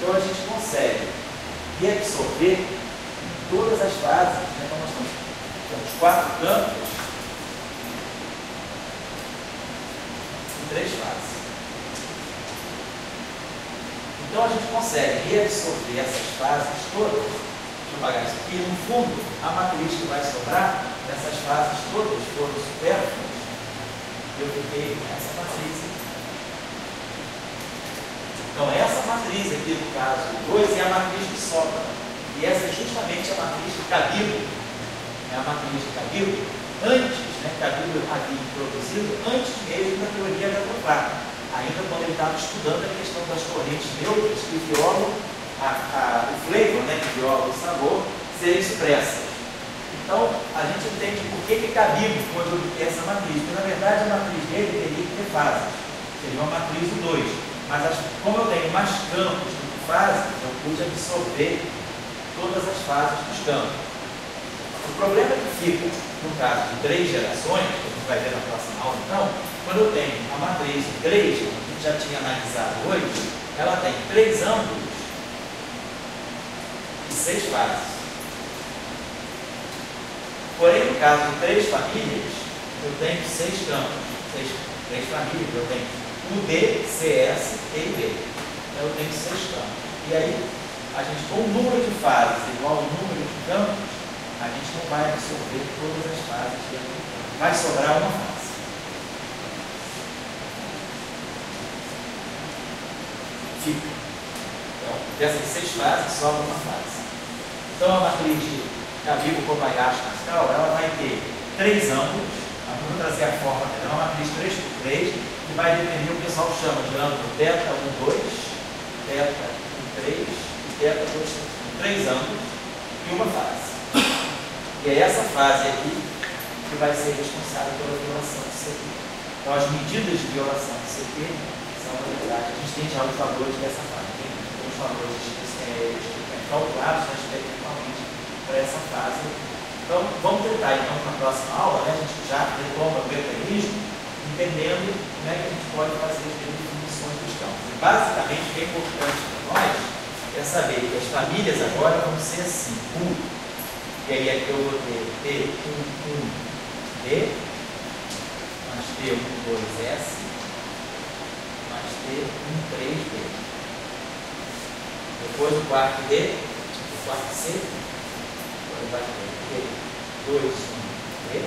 Então, a gente consegue reabsorver todas as fases, né? Então, nós temos 4 campos e 3 fases. Então, a gente consegue reabsorver essas fases todas. Deixa eu apagar isso aqui. No fundo, a matriz que vai sobrar dessas fases todas foram supérfluas. Eu fiquei com essa matriz aqui. Então, essa matriz aqui, no caso 2, é a matriz que sobra. E essa é justamente a matriz de Cabilo. É a matriz de Cabilo antes, né? Cabilo havia introduzido antes mesmo da teoria da Avogadro. Ainda quando ele estava estudando a questão das correntes neutras que violam o flavor, né, que viola o sabor, serem expressas. Então, a gente entende por que Cabilo pôde obter essa matriz, porque na verdade a matriz dele teria que ter fases, seria uma matriz do 2. Mas como eu tenho mais campos do que fases, eu pude absorver todas as fases dos campos. O problema que fica, no caso de 3 gerações, que a gente vai ver na próxima aula, então, quando eu tenho a matriz 3, que a gente já tinha analisado hoje, ela tem 3 ângulos e 6 fases. Porém, no caso de 3 famílias, eu tenho 6 campos. 3 famílias, eu tenho UD, CS e B. Então, eu tenho 6 campos. E aí, a gente, com o número de fases igual ao número de campos, a gente não vai absorver todas as fases dentro do campo. Vai sobrar uma fase. Fica. Então, dessas 6 fases, sobra uma fase. Então, a matriz de Cabilo, Kobayashi, Pascal, ela vai ter 3 ângulos. Vamos trazer a forma dela. É uma matriz 3 por 3. que vai definir o que o pessoal chama de ângulo θ 1, 2, θ 1, 3 e θ 2, 3 ângulos e uma fase. E é essa fase aqui que vai ser responsável pela violação do CP. Então, as medidas de violação do CP são, na verdade, a gente tem já os valores dessa fase. Tem os valores calculados, mas tecnicamente para essa fase. Então, vamos tentar, então, na próxima aula, né, a gente já retoma o mecanismo, entendendo como é que a gente pode fazer as definições dos campos. E, basicamente, o que é importante para nós é saber que as famílias agora vão ser assim, e aí aqui eu vou ter T11D, mais T12S, mais T13D. Depois o quarto D, o quarto C, agora vai ter T21D,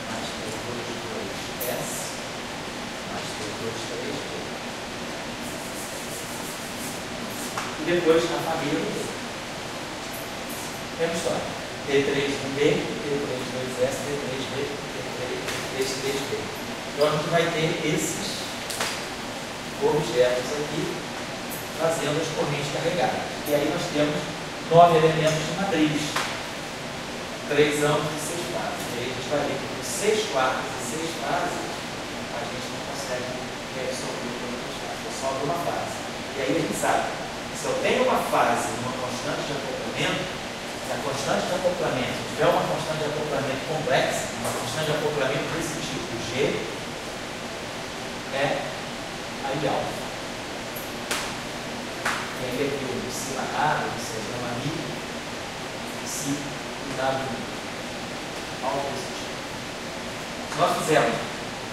mais T22S, mais T23D. E depois a família do D. Temos só T31B, T32S, T3B, T3D. Então a gente vai ter esses objetos aqui fazendo as correntes carregadas. E aí nós temos 9 elementos de matriz, 3 ângulos e 6 fases. E aí a gente vai ver que com 6 quartos e 6 fases a gente não consegue resolver todas as fases, só uma fase. E aí a gente sabe que se eu tenho uma fase e uma constante de acoplamento, se a constante de acoplamento tiver uma constante de acoplamento complexa, uma constante de acoplamento desse tipo, G, é a ideal. E aí aqui o psi narrado, ou seja, uma mi, psi dado ao positivo. Se nós fizermos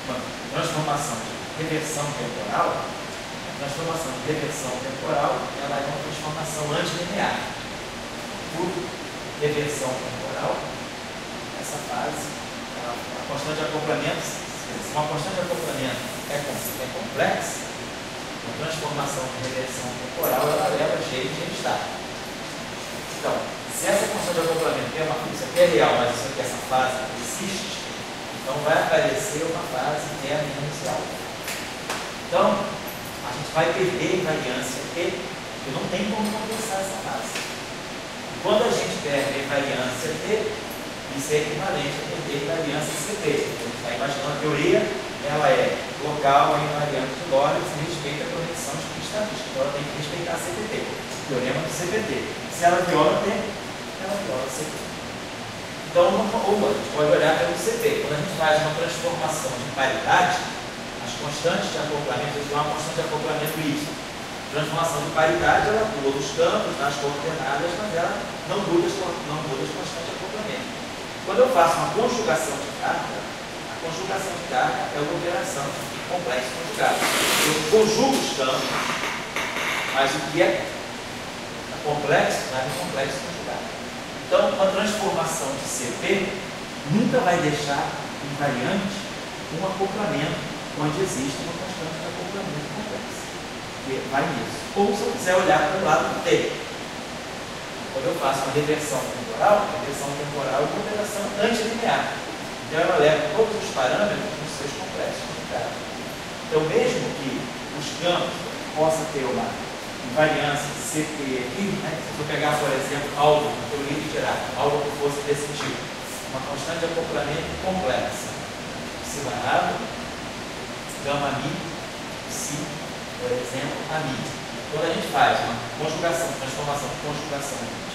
uma transformação de reversão temporal, a transformação de reversão temporal ela é uma transformação antilinear. Por reversão temporal, essa fase, a constante de acoplamento, se uma constante de acoplamento é complexa, a transformação de reversão temporal ela leva a G de estático. Então, se essa constante de acoplamento é uma isso aqui é real, mas isso aqui, essa fase existe, então vai aparecer uma fase que é a inicial. Então, a gente vai perder invariância T, porque não tem como compensar essa fase. Quando a gente perde a invariância T, isso é equivalente a perder a invariância CP. A gente está imaginando a teoria, ela é local a invariante de Lorentz e respeita a conexão estatística. Então ela tem que respeitar a CPT, o teorema do CPT. Se ela viola T, ela viola CP. Então, a gente pode olhar pelo CP. Quando a gente faz uma transformação de paridade, as constantes de acoplamento, existe uma constante de acoplamento Y. Transformação de paridade, ela muda os campos nas coordenadas, mas ela não muda as constantes de acoplamento. Quando eu faço uma conjugação de carga, a conjugação de carga é uma operação de complexo conjugado. Eu conjugo os campos, mas o que é complexo não é complexo conjugado. Então, uma transformação de CP nunca vai deixar invariante um acoplamento onde existe uma constante de acoplamento complexo. Vai nisso. Ou se eu quiser olhar para o lado do T. Quando eu faço uma reversão temporal é uma operação antilinear. Então ela leva todos os parâmetros nos seus complexos conjugados. Então, mesmo que os campos possam ter uma invariância CP aqui, né? Se eu pegar, por exemplo, algo que eu iria tirar, algo que fosse desse tipo, uma constante de acoplamento complexa, psi barrado, gama mi, psi, por exemplo, a mi. Quando a gente faz uma conjugação, transformação de conjugação de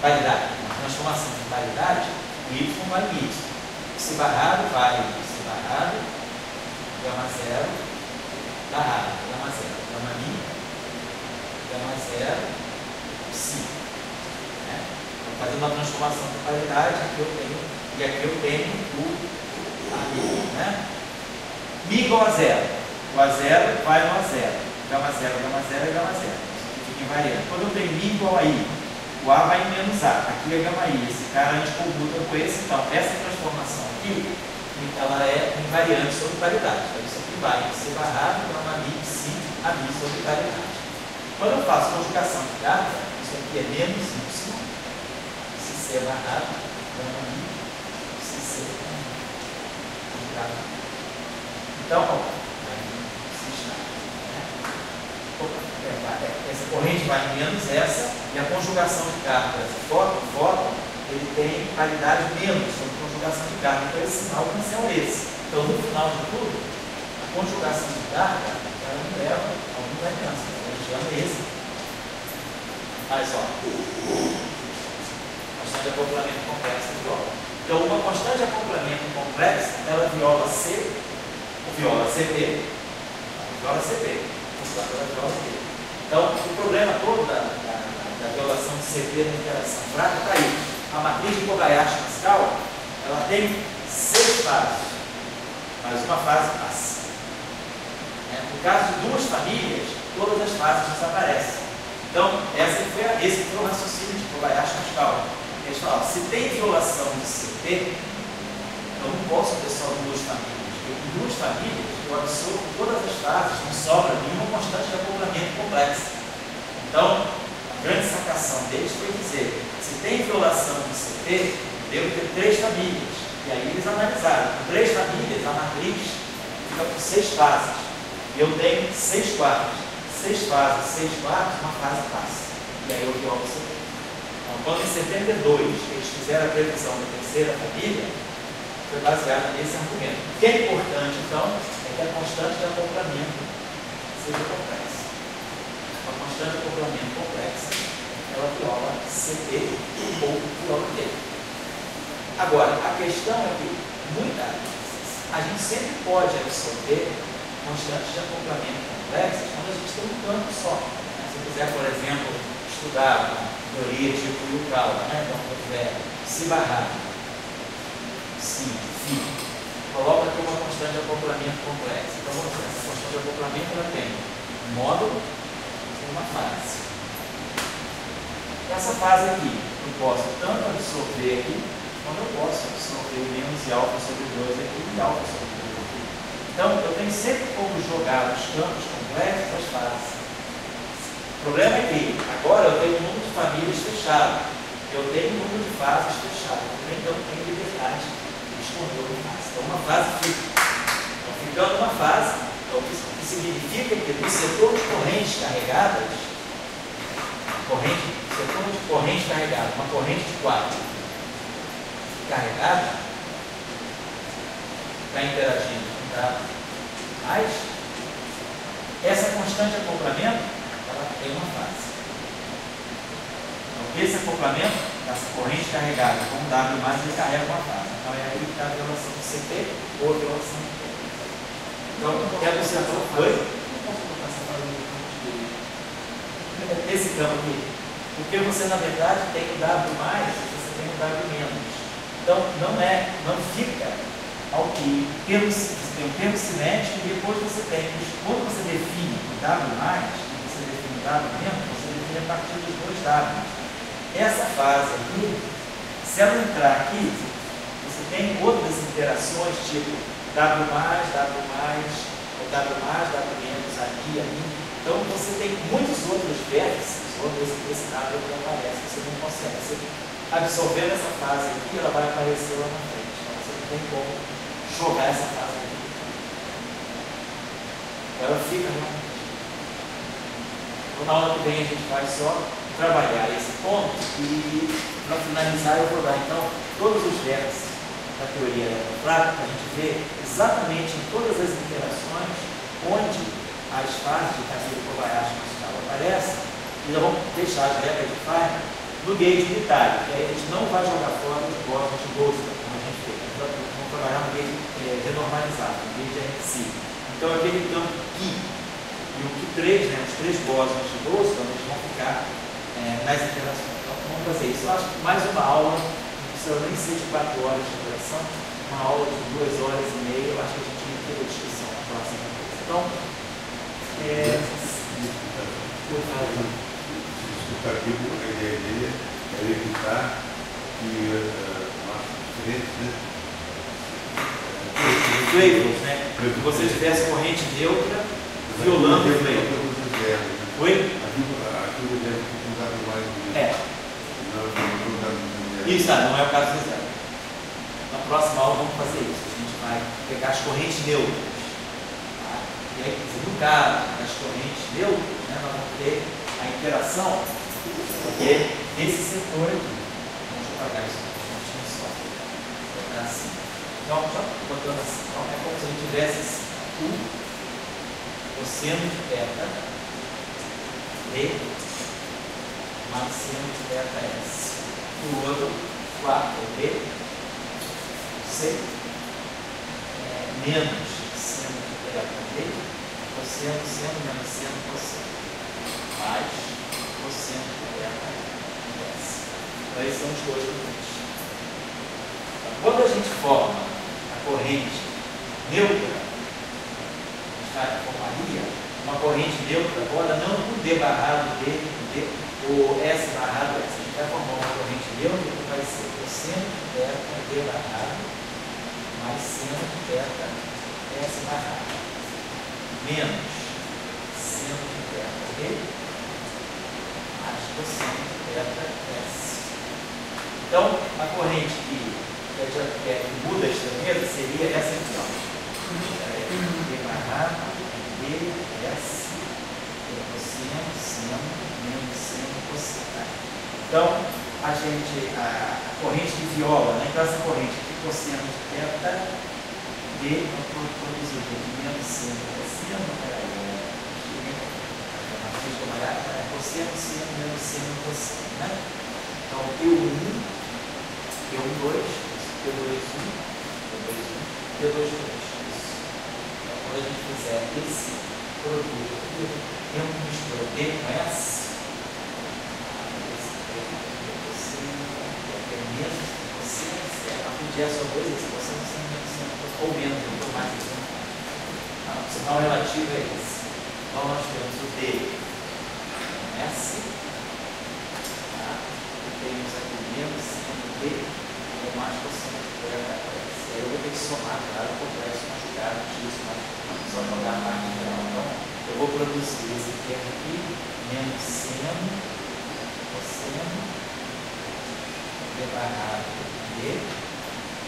paridade, uma transformação de paridade, o y vai em y. Psi barrado vai em psi barrado, gama zero, barrado, gama zero, gama mi, gama zero, psi. Né? Então, fazendo uma transformação de paridade, aqui eu tenho, e aqui eu tenho o a mi, né? Mi igual a zero. O A0 vai no A0. Gama 0 é gama 0. Isso aqui fica invariante. Quando eu tenho Mi igual a I, o A vai em menos A. Aqui é gama I. Esse cara a gente computa com esse. Então, essa transformação aqui, ela é invariante sobre paridade. Então, isso aqui vai ser barrado, gama Mi, psi, a Mi sobre paridade. Quando eu faço conjugação de carga, isso aqui é menos Y. Se C é barrado, gama Mi, psi C é de carga. Então, aí não existe nada. Né? Essa corrente vai em menos essa, e a conjugação de cargas fóton, ele tem paridade menos sobre a conjugação de carga. Então, esse sinal cancela esse. Então, no final de tudo, a conjugação de carga, ela não leva a alguma variância. A gente chama esse. Olha só. Constante de acoplamento complexa viola. Então, uma constante de acoplamento complexa, ela viola C, ou viola CP, viola CP, ela viola C. Então, o problema todo da violação de CP na interação fraca está aí. A matriz de Kobayashi-Pascal, ela tem 6 fases, mas uma fase passa. No caso de 2 famílias, todas as fases desaparecem. Então, esse foi o raciocínio de Kobayashi-Pascal. Eles falam, se tem violação de CP, eu não posso ter só 2 famílias. Porque com 2 famílias, eu absorvo todas as fases, não sobra nenhuma constante de acoplamento complexo. Então, a grande sacação deles foi dizer, se tem violação de CP, devo ter 3 famílias. E aí eles analisaram, com 3 famílias, a matriz fica com 6 fases. E eu tenho 6 quartos. 6 fases, 6 quartos, uma fase passa. E aí eu violo o CP. Então, quando em 72 eles fizeram a previsão da 3ª família, foi baseado nesse argumento. O que é importante, então, é que a constante de acoplamento seja complexa. A constante de acoplamento complexa, ela viola CP ou viola D. Agora, a questão é que, muitas vezes, a gente sempre pode absorver constantes de acoplamento complexas quando a gente tem um campo só. Se eu quiser, por exemplo, estudar a teoria tipo Yukawa, então, quando eu tiver si barrado, si, fi, coloca aqui uma constante de acoplamento complexa. Então, vamos ver, essa constante de acoplamento ela tem um módulo e uma fase. Essa fase aqui, eu posso tanto absorver aqui, como eu posso absorver menos e alfa sobre 2 aqui e alfa sobre 2 aqui. Então, eu tenho sempre como jogar os campos complexos as fases. O problema é que agora eu tenho um número de famílias fechado, eu tenho um número de fases fechado, então eu tenho liberdade de escolher uma fase. Então, uma fase fica. Então, ficando uma fase, então, o que significa que no setor de correntes carregadas, setor de corrente carregada, uma corrente de 4 carregada, está interagindo com mais, essa constante de acoplamento, ela tem uma fase. Então, esse acoplamento, essa corrente carregada com W+, ele carrega uma fase. Então, é aí que está a violação do CP ou a violação do P. Então, quer você foi? Não posso colocar essa fase no campo de Esse campo aqui. Porque você, na verdade, tem o W+, você tem o W-. Então, não fica ao que tem um termo cinético e depois você tem, quando você define o W+, você define o W-, você define a partir dos 2 W. Essa fase aqui, se ela entrar aqui, você tem outras interações, tipo W+, ou W+, ali. Então, você tem muitos outros vértices, esse W que aparece, você não consegue. Você absorvendo essa fase aqui, ela vai aparecer lá na frente. Então, você não tem como jogar essa fase aqui. Ela fica realmente. Então, na aula que vem, a gente vai só trabalhar esse ponto e, para finalizar, eu vou dar, então, todos os vértices da teoria eletrofrágica para a gente ver exatamente em todas as interações onde as fases de cadeia Kobayashi-Pascal aparecem, e nós vamos deixar as regras de Feynman no gauge unitário, que aí a gente não vai jogar fora os bósons de Boltzmann, como a gente fez. Vamos trabalhar no gauge renormalizado, no gauge RC. Então, aquele campo Q e o Q3, os 3 bósons de Boltzmann, eles vão ficar nas interações. Então, vamos fazer isso. Eu acho que mais uma aula, não precisa nem ser de 4 horas de interação, uma aula de 2 horas e meia, eu acho que a gente tinha que ter a discussão na próxima vez. Então, explicativo, a ideia dele é evitar que diferentes flavors, que você tivesse corrente neutra violando o flavor. Oi? Aqui o exemplo que não dá mais Isso, não é o caso do zero. Na próxima aula vamos fazer isso. A gente vai pegar as correntes neutras. Tá? E aí, no caso das correntes neutras, né, nós vamos ter a interação desse setor aqui. Vamos apagar isso aqui, só. Assim. Então, só botando assim. Então, é como se a gente tivesse esse U, cosseno de θ, D, mais seno de θs. O outro, 4B, C, menos seno de θD, cosseno, seno, menos seno, cosseno, mais cosseno de θs. Então, esses são os dois correntes. Quando a gente forma a corrente neutra, a gente formaria uma corrente neutra, agora não com D barrado D, ou S barrado S. A gente vai formar uma corrente neutra que vai ser cosseno de θ D barrado mais seno de θ S barrado menos seno de θ D mais cosseno de θ S. Então, a corrente que muda a extremeza seria essa aqui, ó. D barrado D S cosseno, seno, menos seno, cosseno. Então, a corrente de viola, né? Então, essa corrente de cosseno de θ, D, produzir menos seno, cosseno, cosseno, seno, menos seno, cosseno, né? Então, Q1, Q2, Q2, Q2, isso. Então, quando a gente fizer esse produto aqui, tem uma mistura D com S, a partir é só dois, esse cosseno, ou menos, ou mais. O sinal relativo é esse. Então, nós temos o D com S, tá? E temos aqui menos seno D, ou mais cosseno de θs. Aí eu vou ter que somar, claro, o complexo conjugado disso, mas só jogar a parte geral. Então, eu vou produzir esse termo aqui, menos seno, cosseno, D barrado D,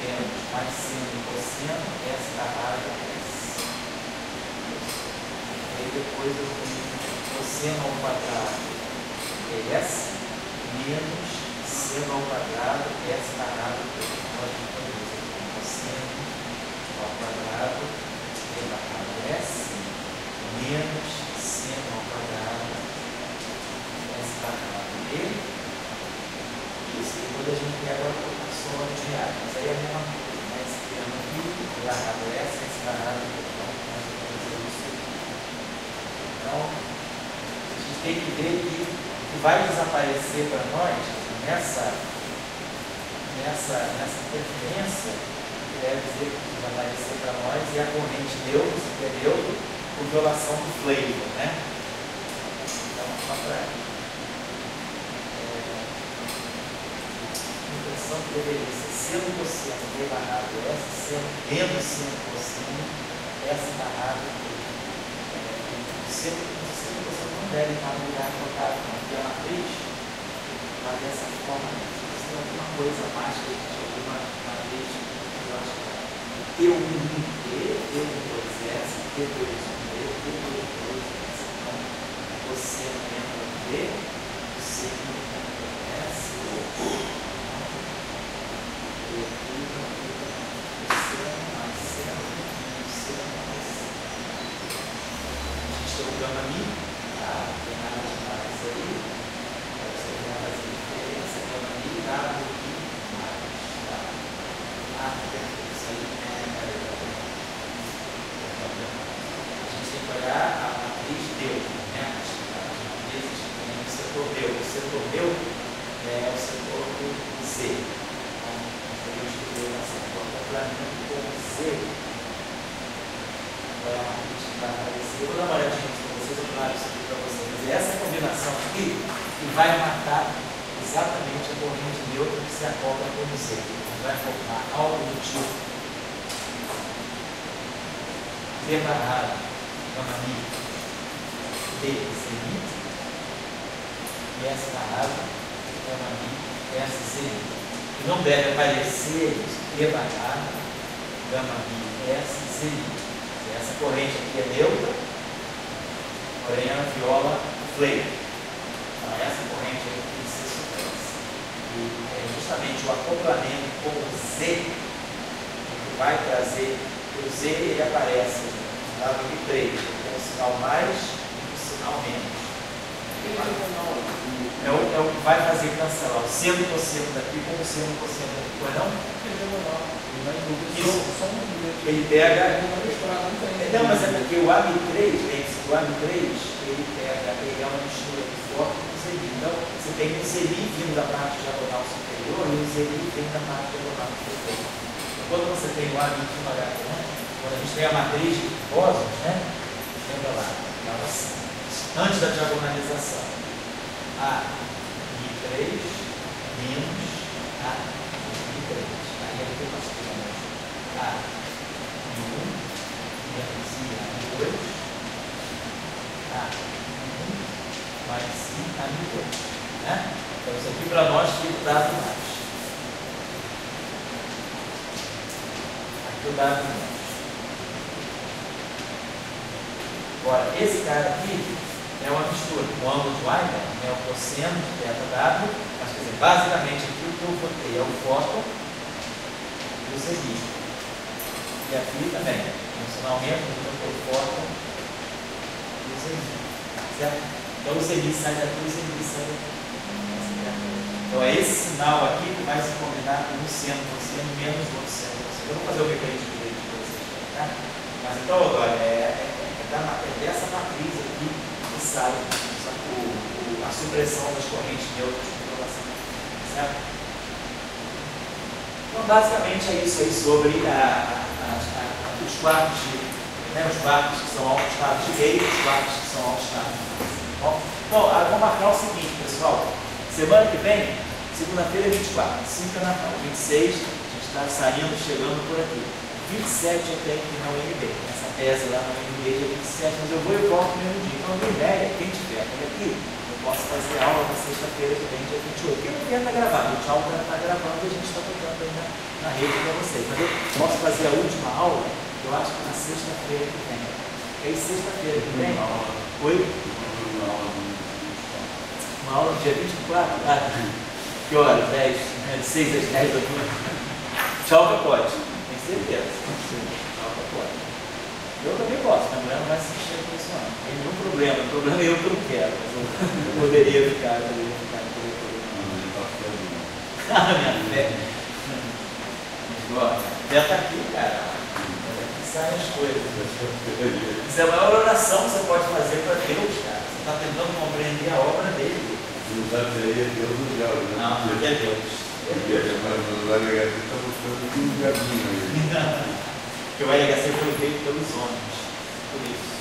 menos mais seno, cosseno, S barrado S. E aí depois eu tenho cosseno ao quadrado S, menos seno ao quadrado S barrado D. Cosseno ao quadrado D barrado S, menos seno ao quadrado S barrado D. Isso, e quando a gente pega a soma de reais, mas aí é a mesma coisa, né? Esse termo aqui, barrado S, esse barrado D. Então, a gente tem que ver que o que vai desaparecer para nós nessa interferência, que deve dizer que vai aparecer para nós, e a corrente neutro, que é neutro, por violação do flavor, né? Então, só para que deveria ser seno, cosseno, D barrado S, seno, menos seno, cosseno, S barrado D. Seno e cosseno não devem estar no lugar trocado, não, porque a matriz vai dessa forma. Se tem alguma coisa mais que a gente alguma matriz, eu acho que T1, D, T1, 2S, T2, D, T2, 2S. Então, cosseno entra no D, seno entra no S, o gama mi, tá? Tem nada demais aí. Você vai fazer diferença, gama mi, W, I, mais, tá? Isso aí a gente tem que olhar a matriz neutro, né? As matrizes que tem o setor neutro. O setor neutro é o setor do Z. Então, nós podemos escrever essa acoplamento com Z. Vai a matriz que vai aparecer. Vou dar uma olhadinha para vocês, eu claro isso aqui para vocês. Mas é essa combinação aqui que vai matar exatamente a corrente neutra que se acopla com o Z. Vai formar algo do tipo D barrado, gama mi, D, Z, e S barrado, gama mi, S, Z. E não deve aparecer D barrado, gama I, S e CI. Essa corrente aqui é neutra, porém ela viola o flare. Então essa corrente aqui tem que ser supressa. E é justamente o acoplamento com o Z que vai trazer. O Z ele aparece no lado de 3, com o sinal mais e o sinal menos. É o que vai fazer cancelar o seno cosseno daqui com o seno cosseno daqui. Pois não? Isso. Ele pega. Não, mas é porque o AB3, o AB3, ele pega, ele é uma mistura de forte com o ZI. Então, você tem o ZI vindo da parte diagonal superior e o ZI vindo da parte diagonal superior. Então, quando você tem o AB de uma né? Quando a gente tem a matriz de Bósons, né? Lembra lá, antes da diagonalização. A I3 menos a I3. Aí é o que nós temos. A I1 menos I2. A I1 mais I a I2. Né? Então isso aqui para nós fica o dado mais. Aqui o dado mais. Agora, esse cara aqui é uma mistura. O ângulo de Weimer é o cosseno de θW, mas quer dizer, basicamente aqui o que eu botei é o fóton e o ZI. E aqui também, funcionalmente, eu botei o fóton e o ZI. Certo? Então o ZI sai daqui e o ZI sai daqui. Então é esse sinal aqui que vai se combinar com um seno cosseno menos o outro seno cosseno. Eu vou fazer o referente direito para vocês. Tá? Mas então, agora, é dessa matriz aqui que sai a supressão das correntes neutras de controlação. Certo? Então, basicamente é isso aí sobre os quartos os quartos que são altos estados de gate e os quartos que são altos estados. Bom, vamos marcar o seguinte, pessoal. Semana que vem, segunda-feira é 24, 5 é Natal, 26 a gente está saindo, chegando por aqui. 27 eu tenho que ir na UNB. Essa tese lá na UNB é 27, mas eu vou e volto no mesmo dia. Então, a minha ideia, quem tiver por aqui, eu posso fazer aula na sexta-feira que vem, dia 28. Quem não quer está gravado, o tchau está gravando e a gente está tocando aí na rede para vocês. Mas eu posso fazer a última aula, eu acho que na sexta-feira que vem. E aí, sexta-feira que vem? Oi? Uma aula no dia 24? Que hora? 10? De 6 às 10 da manhã. Tchau, que pode. Certeza. Eu também posso, minha mulher não vai se encher com isso não. Não tem nenhum problema, o problema é eu que não quero, mas eu poderia ficar no diretoria. Minha fé. Mas ó, a fé está aqui, cara. Aqui saem as coisas. Isso é a maior oração que você pode fazer para Deus, cara. Você está tentando compreender a obra dele. Você não sabe se aí é Deus ou diabo, né? Não, porque é Deus. Mas o LHC está buscando um diabinho aí. Porque o LHC foi feito pelos homens. Por isso.